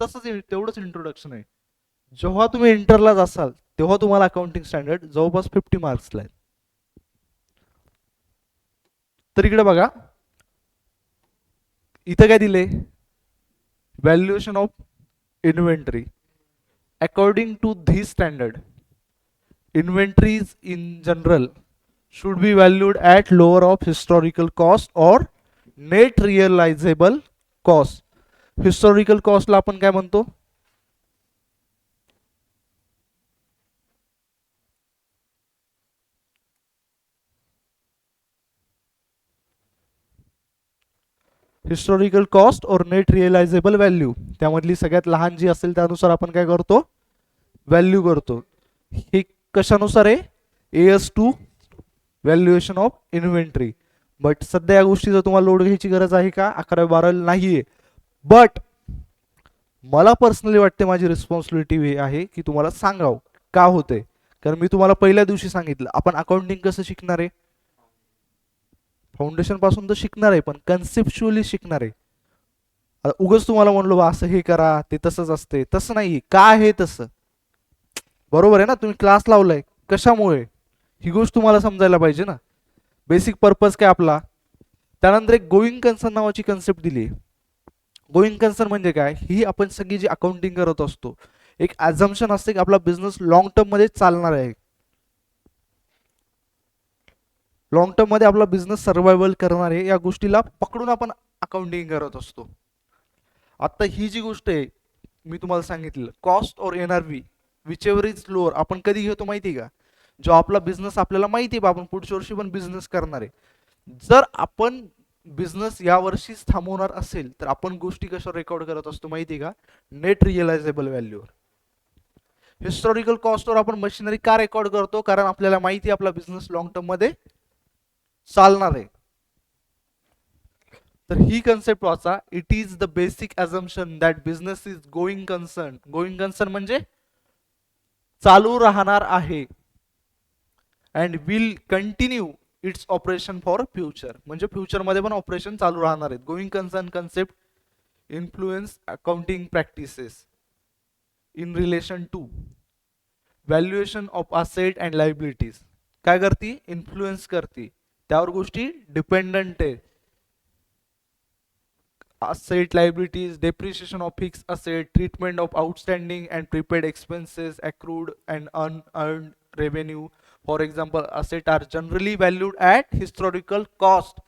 तसंच तेवढंच इंट्रोडक्शन आहे. जेव्हा तुम्ही इंटरला असाल तेव्हा तुम्हाला अकाउंटिंग स्टँडर्ड जवळपास 50 मार्क्सला आहे. तर इकडे बघा, इथं काय दिले, valuation of inventory. According to this standard, inventories in general should be valued at lower of historical cost or net realizable cost. Historical कॉस्टला आपण काय म्हणतो, हिस्टॉरिकल कॉस्ट और नेट रिअलायझेबल व्हॅल्यू. त्यामधली सगळ्यात लहान जी असेल त्यानुसार आपण काय करतो, व्हॅल्यू करतो. हे कशानुसार आहे, AS2 valuation of inventory. But सध्या या गोष्टीचा तुम्हाला लोड घ्यायची गरज आहे का, 11वी-12वी नाहीये. बट मला पर्सनली वाटते, माझी रिस्पॉन्सिबिलिटी आहे की तुम्हाला सांगावं का होते. कारण मी तुम्हाला पहिल्या दिवशी सांगितलं, आपण अकाउंटिंग कसं शिकणार आहे, फाउंडेशन पासून तर शिकणार आहे, पण कन्सेप्च्युअली शिकणार आहे. आता उगच तुम्हाला म्हणलो बा असं हे करा, ते तसंच असते, तसं नाही. का आहे तसं, बरोबर आहे ना, तुम्ही क्लास लावलाय कशामुळे, ही गोष्ट तुम्हाला समजायला पाहिजे ना. बेसिक पर्पज काय आपला. त्यानंतर एक गोईंग कन्सर्न नावाची कन्सेप्ट दिली. गोईंग कन्सर्न म्हणजे काय, ही आपण सगळी जी अकाउंटिंग करत असतो, एक ॲझम्पशन असते की आपला बिझनेस लॉंग टर्म मध्ये चालणार आहे, लॉंग टर्म मध्ये आपला बिझनेस सर्व्हायवल करणार आहे, या गोष्टीला पकडून आपण अकाउंटिंग करत असतो. आता ही जी गोष्ट आहे मी तुम्हाला सांगितलं, कॉस्ट और NRV which ever is lower, आपण कधी घेतो माहिती आहे का, जो आपला बिझनेस आपल्याला माहिती आहे आपण पुढच्या वर्षी पण बिझनेस करणार आहे. जर आपण बिझनेस या वर्षीच थांबवणार असेल तर आपण गोष्टी कशावर रेकॉर्ड करत असतो माहिती आहे का, नेट रिअलायझेबल व्हॅल्यूवर. हिस्टॉरिकल कॉस्टवर आपण मशिनरी का रेकॉर्ड करतो, कारण आपल्याला माहिती आहे आपला बिझनेस लॉंग टर्म मध्ये चालणार आहे. तर ही कन्सेप्ट वाचा. It is the basic assumption that business is going concern. Going concern म्हणजे चालू राहणार आहे, and will continue its operation for future, म्हणजे फ्युचर मध्ये पण ऑपरेशन चालू राहणार आहेत. Going concern concept influence accounting practices in relation to valuation of asset and liabilities. काय करती, इन्फ्लुएन्स करती, त्यावर गोष्टी डिपेंडंट आहे. asset liabilities, depreciation of fixed asset, treatment of outstanding and prepaid expenses, accrued and unearned revenue, for example asset are generally valued at historical cost.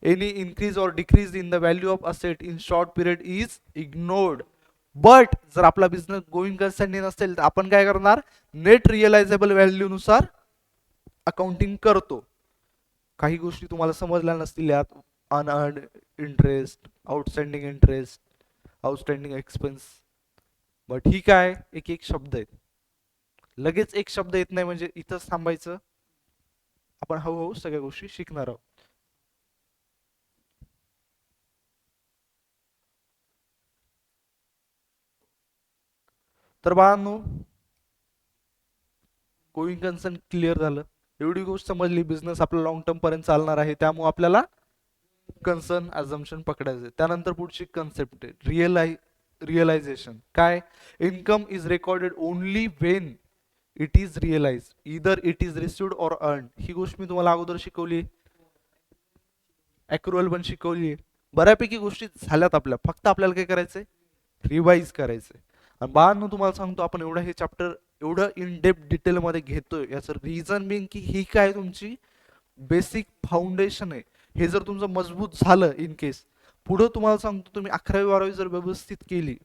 Any increase or decrease in the value of asset in short period is ignored. But जर आपला business going concern नसेल तर आपण काय करणार, net realisable value नुसार accounting करतो. काही गोष्टी तुम्हाला समजल्या नसतील यात, unearned interest, outstanding interest, outstanding expense. But he काय एक एक शब्द आहेत, लगेच एक शब्द येत नाही म्हणजे इथंच थांबायचं. आपण हळूहळू सगळ्या गोष्टी शिकणार आहोत. तर बाळांनो, गोइंग कन्सर्न क्लिअर झालं. एवढी गोष्ट समजली, बिझनेस आपला लॉंग टर्म पर्यंत चालणार आहे त्यामुळे आपल्याला कन्सर्न अझम्पशन पकडायचे. त्यानंतर पुढची कन्सेप्ट आहे रिअलायझेशन. काय, income is recorded only when it is realise, either it is received or earn. ही गोष्ट मी तुम्हाला अगोदर शिकवली, अॅक्रुअल पण शिकवली. बऱ्यापैकी गोष्टी झाल्यात आपल्या, फक्त आपल्याला काय करायचंय, रिवाइज करायचंय. आणि बाळांनो तुम्हाला सांगतो, आपण एवढं हे चॅप्टर एवढं इन डेप्थ डिटेलमध्ये घेतोय याचं रिझन बिंग की ही काय तुमची बेसिक फाउंडेशन आहे. हे जर तुमचं मजबूत झालं इन केस, पुढं तुम्हाला सांगतो तुम्ही 11वी-12वी जर व्यवस्थित केली,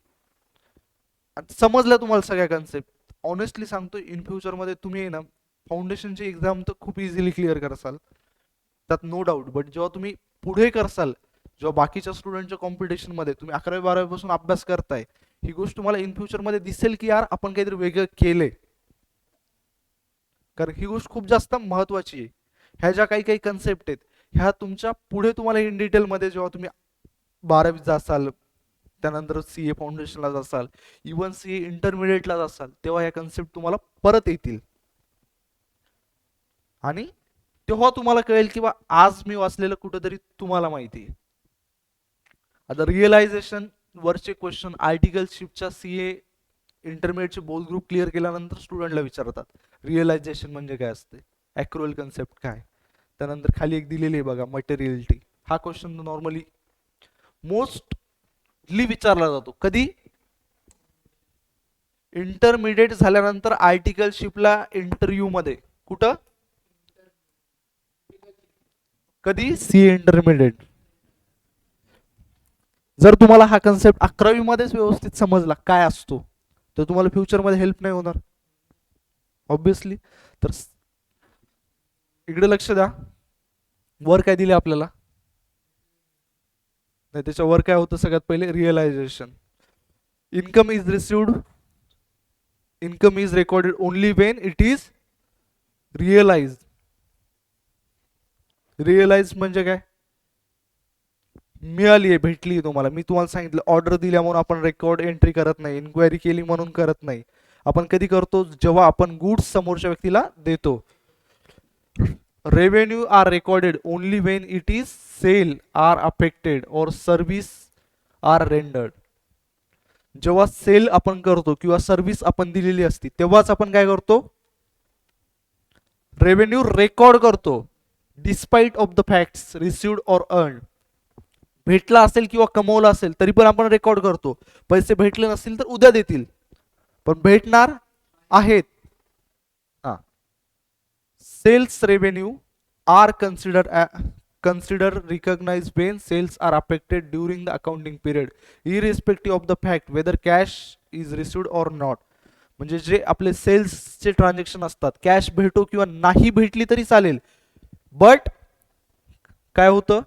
समजलं तुम्हाला सगळ्या कन्सेप्ट, ऑनेस्टली सांगतो इन फ्युचरमध्ये तुम्ही आहे ना फाउंडेशनची एक्झाम तर खूप इझिली क्लिअर करसाल, त्यात नो डाऊट. बट जेव्हा तुम्ही पुढे करसाल, जेव्हा बाकीच्या स्टुडंटच्या कॉम्पिटिशनमध्ये तुम्ही 11वी-12वी पासून अभ्यास करताय, ही गोष्ट तुम्हाला इन फ्युचरमध्ये दिसेल की यार आपण काहीतरी वेगळं केलंय. कारण ही गोष्ट खूप जास्त महत्वाची आहे. ह्या ज्या काही काही कन्सेप्ट आहेत, ह्या तुमच्या पुढे तुम्हाला इन डिटेलमध्ये जेव्हा तुम्ही 12वीत जासाल, त्यानंतर CA फाउंडेशनला जासाल, इवन CA इंटरमिडिएटला जासाल, तेव्हा या कन्सेप्ट तुम्हाला परत येतील. आणि तेव्हा तुम्हाला कळेल की बा आज मी वाचलेलं कुठंतरी तुम्हाला माहिती आहे. आता रिअलायझेशन वरचे क्वेश्चन आर्टिकलशिपच्या CA इंटरमिडिएटचे बोथ ग्रुप क्लिअर केल्यानंतर स्टुडंटला विचारतात रिअलायझेशन म्हणजे काय असते, ॲक्रुअल कन्सेप्ट काय. त्यानंतर खाली एक दिलेली आहे बघा, मटेरियलिटी. हा क्वेश्चन नॉर्मली मोस्टली विचारला जातो कधी, इंटरमिडिएट झाल्यानंतर आर्टिकलशिपला इंटरव्ह्यू मध्ये. कुठं, कधी, CA इंटरमिडिएट. जर तुम्हाला हा कन्सेप्ट 11वी मध्येच व्यवस्थित समजला काय असतो, तर तुम्हाला फ्युचरमध्ये हेल्प नाही होणार ऑब्विसली. तर इकडे लक्ष द्या, वर काय दिले आपल्याला, नाही त्याच्या वर काय होतं, सगळ्यात पहिले realization. Income is received, income is recorded only when it is realize. Realize म्हणजे काय, मिळाली आहे, भेटली आहे तुम्हाला. मी तुम्हाला सांगितलं ऑर्डर दिल्या म्हणून आपण रेकॉर्ड एंट्री करत नाही, इन्क्वायरी केली म्हणून करत नाही. आपण कधी करतो, जेव्हा आपण गुड्स समोरच्या व्यक्तीला देतो. Revenue are recorded only when it is sale are affected or service are rendered. जेव्हा सेल आपण करतो किंवा सर्व्हिस आपण दिलेली असती, तेव्हाच आपण काय करतो, रेव्हेन्यू रेकॉर्ड करतो. Despite of the facts received और अर्न. भेटला असेल किंवा कमवला असेल तरी पण आपण रेकॉर्ड करतो. पैसे भेटले नसतील तर उद्या देतील, पण भेटणार आहेत. Sales revenue are consider recognized when sales are affected during the accounting period irrespective of the fact whether cash is received or not. म्हणजे जे आपले सेल्सचे ट्रान्झॅक्शन असतात, कॅश भेटो किंवा नाही भेटली तरी चालेल, बट काय होतं,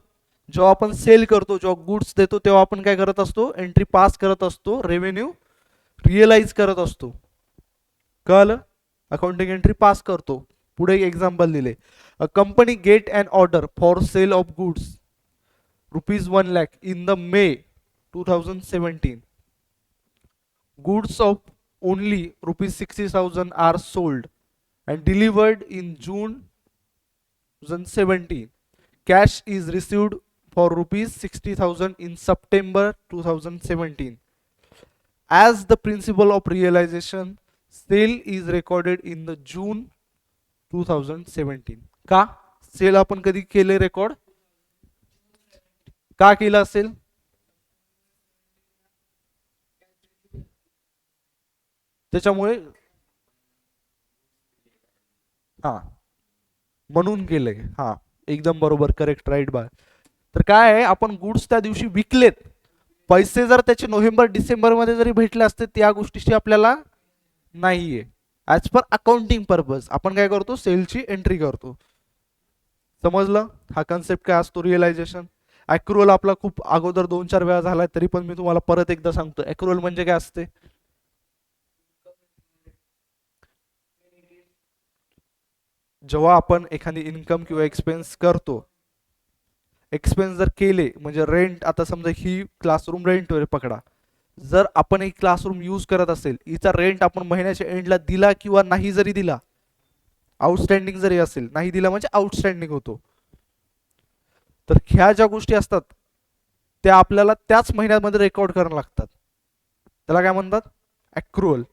जेव्हा आपण सेल करतो, जेव्हा गुड्स देतो, तेव्हा आपण काय करत असतो, एंट्री पास करत असतो, रेव्हेन्यू रिअलाइज करत असतो. कळलं, अकाउंटिंग एंट्री पास करतो. पुढे एक एक्झाम्पल दिले, a company get an order for sale of goods ₹1 lakh in the May 2017. Goods of only ₹60,000 are sold and delivered in June 2017. Cash is received for ₹60,000 in September 2017. As the principle of realization, sale is recorded in the June 2017. का sale आपण कधी केले record, का केला असेल, त्याच्यामुळे. हा, म्हणून केलंय. हा, एकदम बरोबर, करेक्ट, राईट बा. तर काय आहे, आपण गुड्स त्या दिवशी विकलेत, पैसे जर त्याचे नोव्हेंबर डिसेंबर मध्ये जरी भेटले असते त्या गोष्टीची आपल्याला नाहीये. ऍज पर अकाउंटिंग पर्पज आपण काय करतो, सेलची एंट्री करतो. समजलं हा कन्सेप्ट काय असतो, रिअलायझेशन. अॅक्रुअल आपला खूप अगोदर 2-4 वेळा झालाय, तरी पण मी तुम्हाला परत एकदा सांगतो, अॅक्रुअल म्हणजे काय असते. जेव्हा आपण एखादी इन्कम किंवा एक्सपेन्स करतो, एक्सपेन्स जर केले म्हणजे रेंट, आता समजा ही क्लासरूम रेंटवर पकडा, जर आपण एक क्लासरूम यूज करत असेल, हिचा रेंट आपण महिन्याच्या एंडला दिला किंवा नाही जरी दिला, आउटस्टँडिंग जरी असेल, नाही दिला म्हणजे आउटस्टँडिंग होतो, तर ह्या ज्या गोष्टी असतात त्या आपल्याला त्याच महिन्यामध्ये रेकॉर्ड करायला लागतात. त्याला काय म्हणतात, अॅक्रुअल.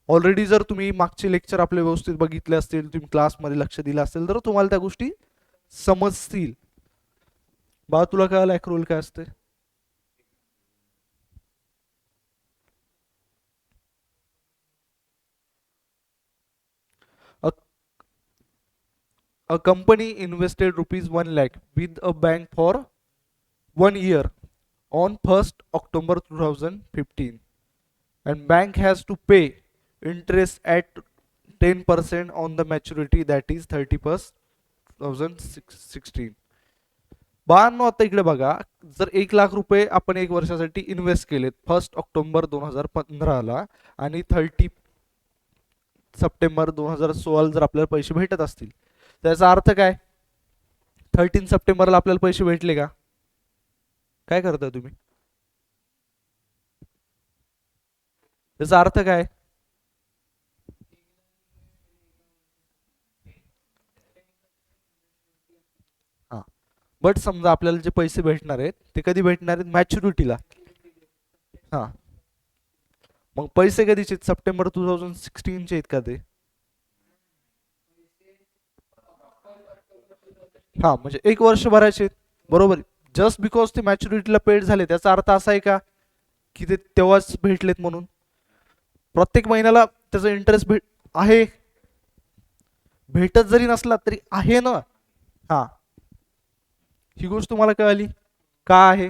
ऑलरेडी जर तुम्ही मागचे लेक्चर आपले व्यवस्थित बघितले असतील, तुम्ही क्लासमध्ये लक्ष दिलं असेल, तर तुम्हाला त्या गोष्टी समजतील. बा तुला कळालं अॅक्रुअल काय असते. A, a company invested rupees 1 lakh with a bank for 1 year on 1st October 2015, and bank has to pay interest at 10% on the maturity, that is 31st 2016. 92. आता इकडे बघा, जर 1 लाख रुपये आपण 1 वर्षासाठी इन्व्हेस्ट केलेत 1 ऑक्टोबर 2015 आणि 30 सप्टेंबर 2016 जर आपल्याला पैसे भेटत असतील, त्याचा अर्थ काय, 13 सप्टेंबरला आपल्याला पैसे भेटले का, काय करता तुम्ही, त्याचा अर्थ काय. हा, बट समजा आपल्याला जे पैसे भेटणार आहेत ते कधी भेटणार आहेत, मॅच्युरिटीला. हा, मग पैसे कधीचे, सप्टेंबर 2016चे आहेत का ते. हा, म्हणजे 1 वर्ष भरायचे आहेत. बरोबर. जस्ट बिकॉज ते मॅच्युरिटीला पेड झाले त्याचा अर्थ असा आहे का की ते तेव्हाच भेटलेत म्हणून. प्रत्येक महिन्याला त्याचा इंटरेस्ट आहे, भेटत जरी नसला तरी आहे ना. हा, ही गोष्ट तुम्हाला कळाली का आहे.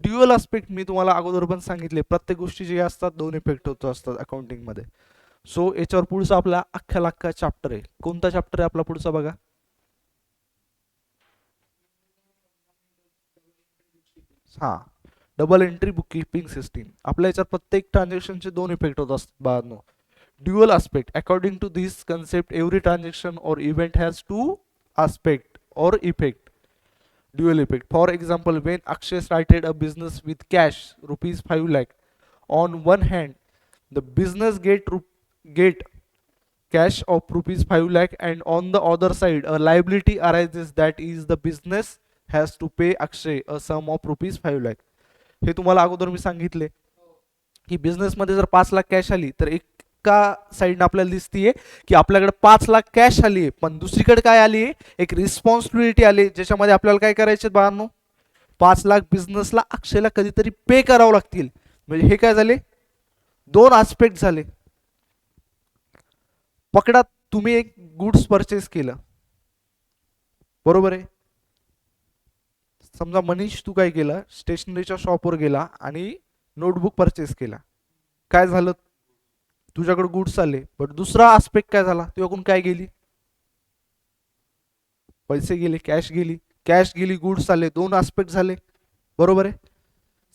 ड्युअल आस्पेक्ट मी तुम्हाला अगोदर पण सांगितले, प्रत्येक गोष्टी जे असतात दोन इफेक्ट होत असतात अकाउंटिंग मध्ये. सो याच्यावर पुढचा आपला अख्खा लाख्खा चॅप्टर आहे. कोणता चॅप्टर आहे आपला पुढचा बघा. हा, double entry bookkeeping system. आपल्या याच्यात प्रत्येक ट्रान्झॅक्शनचे दोन इफेक्ट होत असतात बाळांनो. Dual aspect, according to this concept every transaction or event has two aspect or effect. Dual effect. For example, when Akshay started a business with cash rupees 5 lakh, on one hand, the business get cash of rupees 5 lakh, and on the other side, a liability arises, that is the business has to pay Akshay a sum of rupees 5 lakh. हे तुम्हाला अगोदर मी सांगितले की बिझनेसमध्ये जर 5 lakh cash आली तर एका साईडने आपल्याला दिसतीये की आपल्याकडे 5 लाख कॅश आली आहे, पण दुसरीकडे काय आली आहे, एक रिस्पॉन्सिबिलिटी आली ज्याच्यामध्ये आपल्याला काय करायचे बाळांनो, 5 लाख बिझनेसला अक्षयला कधीतरी पे करावं लागतील. म्हणजे हे काय झाले, दोन आस्पेक्ट झाले. पकडा तुम्ही एक गुड्स परचेस केलं, बरोबर आहे. समजा मनीष तू काय केलं, स्टेशनरीच्या शॉपवर गेला आणि नोटबुक परचेस केला. काय झालं, तुझ्याकडे गुड्स आले, बट दुसरा आस्पेक्ट काय झाला, तुझ्याकडून काय गेली, पैसे गेले, कॅश गेली. कॅश गेली, गुड्स आले, दोन आस्पेक्ट झाले. बरोबर आहे,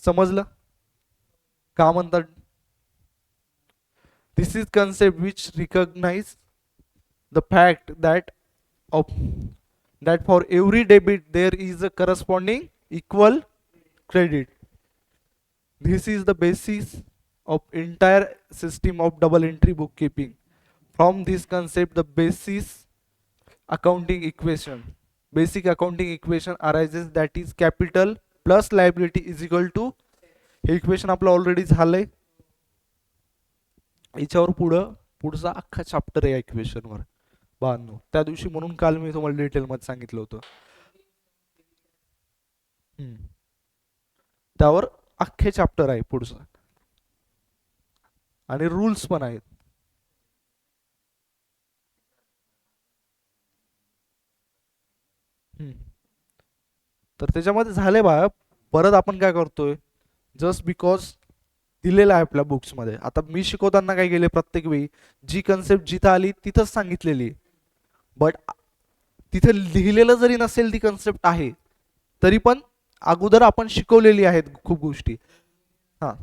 समजलं का म्हणतात. This is concept which recognise the fact that for every debit there is a corresponding equal credit. This is the basis of entire system of double entry bookkeeping. From this concept, the basic accounting equation arises, that is capital plus liability is equal to, हे equation आपलं already झालंय. याच्यावर पुढचा अख्खा chapter आहे इक्वेशनवर बांधू त्या दिवशी, म्हणून काल मी तुम्हाला डिटेल मध्ये सांगितलं होतं. त्यावर अख्खे चॅप्टर आहे पुढचं, आणि रूल्स पण आहेत. तर त्याच्यामध्ये झाले बा, परत आपण काय करतोय, जस्ट बिकॉज दिलेलं आहे आपल्या बुक्समध्ये. आता मी शिकवताना काय केले, प्रत्येक वेळी जी कन्सेप्ट जिथं आली तिथंच सांगितलेली, बट तिथे लिहिलेलं जरी नसेल ती कन्सेप्ट आहे, तरी पण अगोदर आपण शिकवलेली आहेत खूप गोष्टी. हा,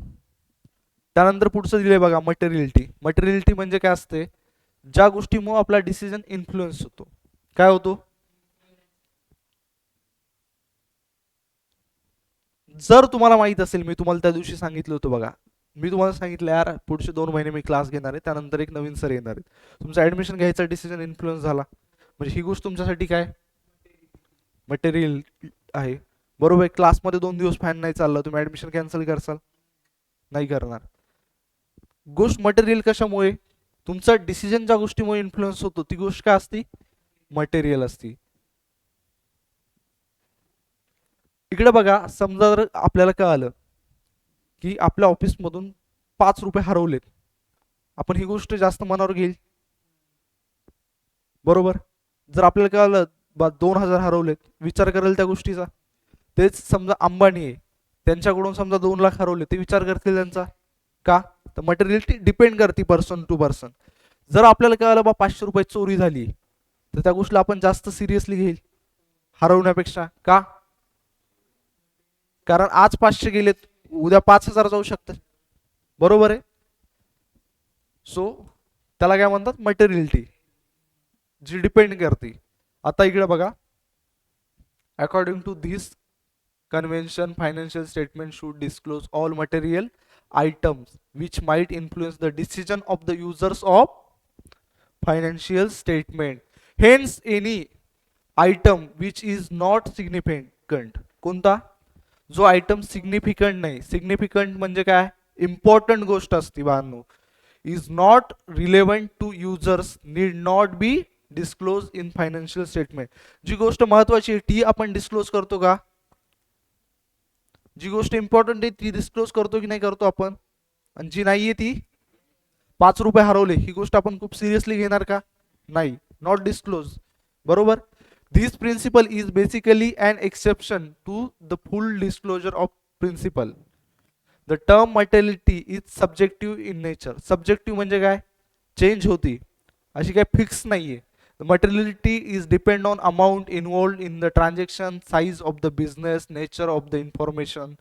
त्यानंतर पुढचं दिले बघा मटेरियलिटी. मटेरियलिटी म्हणजे काय असते, ज्या गोष्टीमुळे आपला डिसिजन इन्फ्लुएन्स होतो. काय होतो, जर तुम्हाला माहित असेल, मी तुम्हाला त्या दिवशी सांगितलं होतं बघा, मी तुम्हाला सांगितलं यार पुढचे 2 महिने मी क्लास घेणार आहे, त्यानंतर एक नवीन सर येणार आहे, तुमचं ऍडमिशन घ्यायचा डिसिजन इन्फ्लुएन्स झाला, म्हणजे ही गोष्ट तुमच्यासाठी काय, मटेरियल आहे. बरोबर आहे. क्लासमध्ये 2 दिवस फॅन नाही चालला, तुम्ही ऍडमिशन कॅन्सल करसाल, नाही करणार. गोष्ट मटेरियल कशामुळे, तुमचा डिसिजन ज्या गोष्टीमुळे इन्फ्लुएन्स होतो ती गोष्ट काय असती, मटेरियल असती. इकडे बघा, समजा जर आपल्याला कळालं की आपल्या ऑफिसमधून 5 रुपये हरवलेत, आपण ही गोष्ट जास्त मनावर घेईल, बरोबर. जर आपल्याला कळालं 2,000 हरवलेत, विचार करेल त्या गोष्टीचा. तेच समजा अंबानी आहे, त्यांच्याकडून समजा 2 लाख हरवले, ते विचार करतील त्यांचा, का, तर मटेरियलिटी डिपेंड करते पर्सन टू पर्सन. जर आपल्याला कळालं 500 रुपये चोरी झाली, तर त्या गोष्टीला आपण जास्त सिरियसली घेईल हरवण्यापेक्षा, का, कारण आज 500 गेलेत, उद्या 5,000 जाऊ शकतात, बरोबर आहे. सो त्याला काय म्हणतात, मटेरियलिटी, जी डिपेंड करते. आता इकडे बघा, according to this convention, financial statement should disclose all material items which might influence the decision of the users of financial statement. Hence any item which is not significant, कोणता, जो item significant नाही, significant म्हणजे काय, important गोष्ट असते बाळांनो, is not relevant to users need not be disclose in financial statement. जी गोष्ट महत्वाची आहे ती आपण डिस्क्लोज करतो का, जी गोष्ट इम्पॉर्टंट आहे ती डिस्क्लोज करतो की नाही करतो आपण, आणि जी नाहीये ती, 5 रुपये हरवले ही गोष्ट आपण खूप सिरियसली घेणार का, नाही, नॉट डिस्क्लोज, बरोबर. This principle is basically an exception to the full disclosure of principle. The term materiality is subjective in nature. Subjective म्हणजे काय, चेंज होती, अशी काय फिक्स नाहीये. Materiality is depend on amount involve in the transaction, size of the business, nature of the information,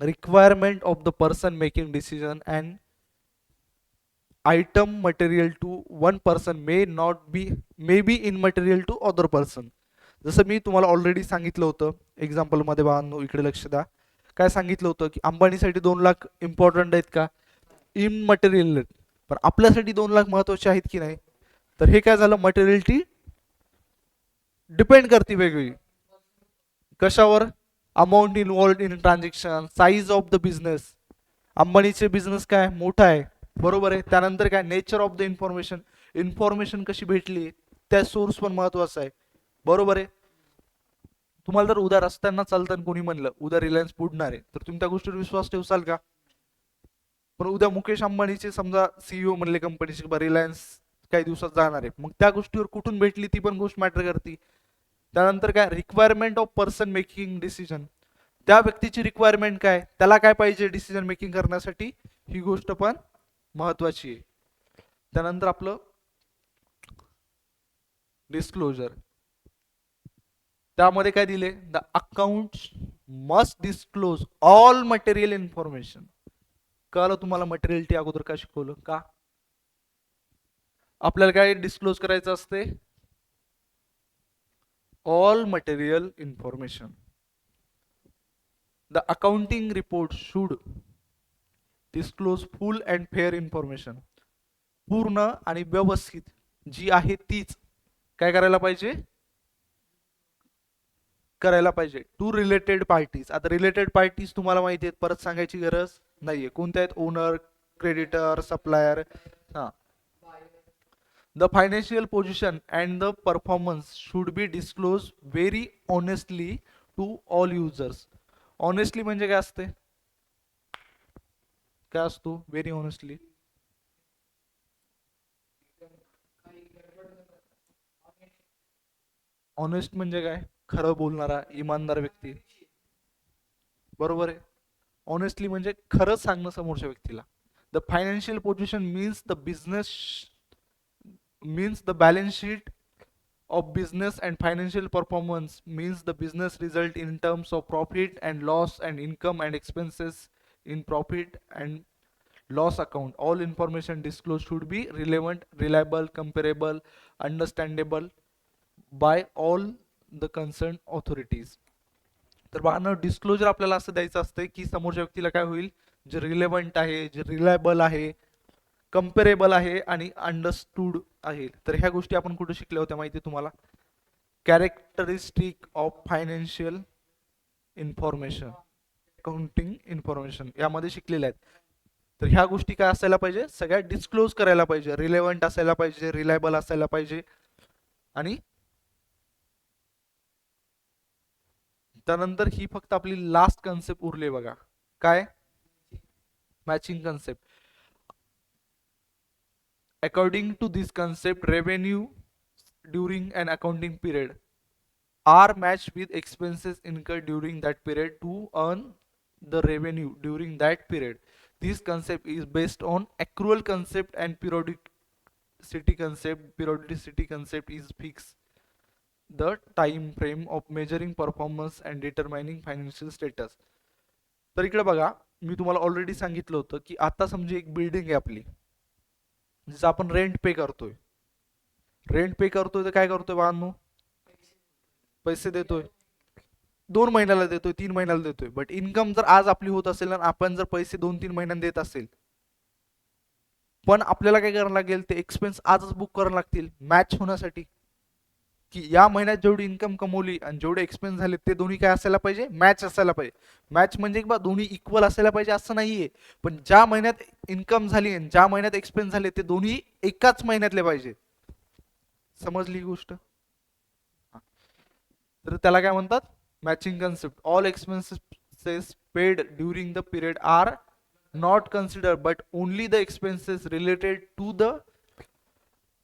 requirement of the person making decision, and item material to one person may be immaterial to other person. जसं मी तुम्हाला already सांगितलं होतं example मध्ये, बाळांनो इकडे लक्ष द्या, काय सांगितलं होतं की अंबानीसाठी 2 लाख इम्पॉर्टंट आहेत का, इमटेरियल, पण आपल्यासाठी 2 लाख महत्वाचे आहेत की नाही. तर हे काय झालं, मटेरियलिटी डिपेंड करते वेगवेगळी, कशावर, amount involved in transaction, size of the business, अंबानीचे बिझनेस काय मोठा आहे, बरोबर आहे. त्यानंतर काय, nature of the information, information कशी भेटली, त्या सोर्स पण महत्वाचा आहे, बरोबर आहे. तुम्हाला जर उद्या रस्त्यांना चालताना कोणी म्हणलं उद्या रिलायन्स बुडणार आहे, तर तुम्ही त्या गोष्टीवर विश्वास ठेवसाल का. पण उद्या मुकेश अंबानीचे समजा सीईओ म्हणले कंपनीचे रिलायन्स काही दिवसात जाणार आहे, मग त्या गोष्टीवर कुठून भेटली ती पण गोष्ट मॅटर करते. त्यानंतर काय, requirement of person making decision, त्या व्यक्तीची रिक्वायरमेंट काय, त्याला काय पाहिजे डिसिजन मेकिंग करण्यासाठी, ही गोष्ट पण महत्वाची आहे. त्यानंतर आपलं डिस्क्लोजर, त्यामध्ये काय दिले, the account must disclose all material information. कळलं तुम्हाला मटेरियलिटी अगोदर का शिकवलं, का आपल्याला काय डिस्क्लोज करायचं असते, all material information. The accounting report should disclose full and fair information. पूर्ण आणि व्यवस्थित जी आहे तीच काय करायला पाहिजे, करायला पाहिजे टू रिलेटेड पार्टीज. आता रिलेटेड पार्टीज तुम्हाला माहिती आहेत, परत सांगायची गरज नाहीये, कोणत्या आहेत, ओनर, क्रेडिटर, सप्लायर. हा, the financial position and the performance should be disclose very honestly to all users. Honestly म्हणजे काय असते, काय असतो व्हेरी ऑनेस्टली, ऑनेस्ट म्हणजे काय, खरं बोलणारा इमानदार व्यक्ती. बरोबर आहे. ऑनेस्टली म्हणजे खरं सांगणं समोरच्या व्यक्तीला. The financial position means the balance sheet of business, and financial performance means the business result in terms of profit and loss and income and expenses in profit and loss account. All information disclosed should be relevant, reliable, comparable, understandable by all the concerned authorities. तर बाळांनो, disclosure आपल्याला असं द्यायचं असतं की समोरच्या व्यक्तीला काय होईल, जे रिलेव्हंट आहे, जे रिलायबल आहे, कम्पेरेबल आहे आणि अंडरस्टूड आहे. तर ह्या गोष्टी आपण कुठे शिकल्या होत्या माहिती आहे तुम्हाला? Characteristic of financial information, accounting information यामध्ये शिकलेल्या आहेत. तर ह्या गोष्टी काय असायला पाहिजे, सगळ्या डिस्क्लोज करायला पाहिजे, रिलेव्हंट असायला पाहिजे, रिलायबल असायला पाहिजे. आणि त्यानंतर ही फक्त आपली लास्ट कन्सेप्ट उरली बघा, काय? Matching concept. According to this concept, revenue during an accounting period are matched with expenses incurred during that period to earn the revenue during that period. This concept is based on accrual concept and periodicity concept. Periodicity concept is fixed the time frame of measuring performance and determining financial status. तर इकडे बघा, मी तुम्हाला already सांगितलं होतं की आता समजा एक बिल्डिंग आहे आपली, जिचं आपण रेंट पे करतोय. रेंट पे करतोय तर काय करतोय बाळांनो, पैसे देतोय. 2 महिन्याला देतोय, 3 महिन्याला देतोय. बट इन्कम जर आज आपली होत असेल आणि आपण जर पैसे 2-3 महिन्यांनी देत असेल, पण आपल्याला काय करायला लागेल, ते एक्सपेन्स आजच बुक करायला लागतील मॅच होण्यासाठी. की या महिन्यात जेवढी इन्कम कमवली आणि जेवढे एक्सपेन्स झाले ते दोन्ही काय असायला पाहिजे, मॅच असायला पाहिजे. मॅच म्हणजे बा दोन्ही इक्वल असायला पाहिजे असं नाहीये, पण ज्या महिन्यात इन्कम झाली आणि ज्या महिन्यात एक्सपेन्स झाले ते दोन्ही एकाच महिन्यातले पाहिजे. समजली ही गोष्ट? तर त्याला काय म्हणतात, matching concept. All expenses paid during the period are not consider but only the expenses related to the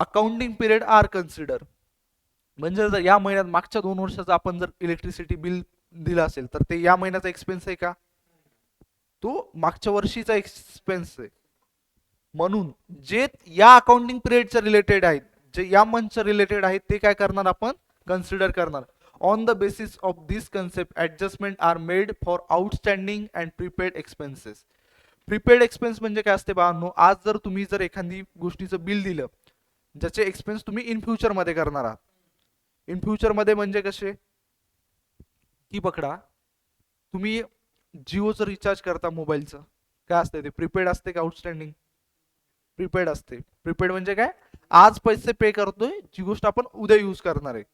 accounting period are consider. म्हणजे जर या महिन्यात मागच्या 2 वर्षाचं आपण जर इलेक्ट्रिसिटी बिल दिलं असेल तर ते या महिन्याचा एक्सपेन्स आहे का, तो मागच्या वर्षीचा एक्सपेन्स आहे. म्हणून जे या अकाउंटिंग पिरियडच्या रिलेटेड आहेत, जे या मंथच्या रिलेटेड आहेत, ते काय करणार आपण, कन्सिडर करणार. On the basis of this concept, adjustment are made for outstanding and prepaid expenses. Prepaid expense म्हणजे काय असते बाळांनो, आज जर तुम्ही जर एखादी गोष्टीचं बिल दिलं ज्याचे एक्सपेन्स तुम्ही इन फ्युचर मध्ये करणार आहात. इन फ्युचर मध्ये म्हणजे कसे की पकडा, तुम्ही जिओचं रिचार्ज करता मोबाईलचं, काय असते ते, प्रीपेड असते का आउटस्टँडिंग? प्रीपेड असते. प्रीपेड म्हणजे काय, आज पैसे पे करतोय, जी गोष्ट आपण उद्या यूज करणार आहे,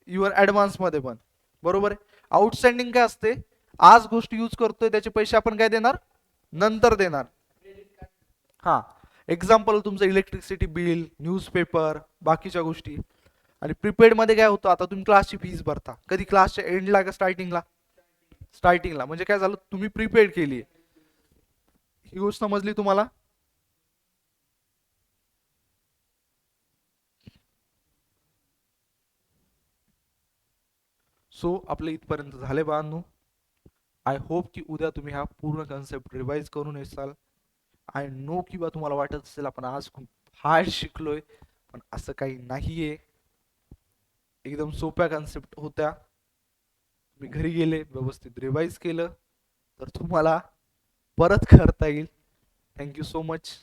युअर ऍडव्हान्स मध्ये पण. बरोबर आहे. आउटस्टँडिंग काय असते, आज गोष्ट यूज करतोय त्याचे पैसे आपण काय देणार, नंतर देणार. हा, एक्झाम्पल तुमचं इलेक्ट्रिसिटी बिल, न्यूजपेपर, बाकीच्या गोष्टी. आणि प्रीपेड मध्ये काय होतं, आता तुम्ही क्लासची फीस भरता कधी, क्लासच्या एंडला का स्टार्टिंगला? स्टार्टिंगला. म्हणजे काय झालं, तुम्ही प्रीपेड केली. ही गोष्ट समजली तुम्हाला? सो आपलं इथपर्यंत झाले बाळांनो. आय होप की उद्या तुम्ही हा पूर्ण कन्सेप्ट रिवाइज करून येसाल. आय नो की बा तुम्हाला वाटत असेल आपण आज खूप हार्ड शिकलोय, पण असं काही नाहीये. एकदम सोप्या कन्सेप्ट होत्या. तुम्ही घरी गेले व्यवस्थित रिवाइज केलं तर तुम्हाला परत करता येईल. Thank you so much.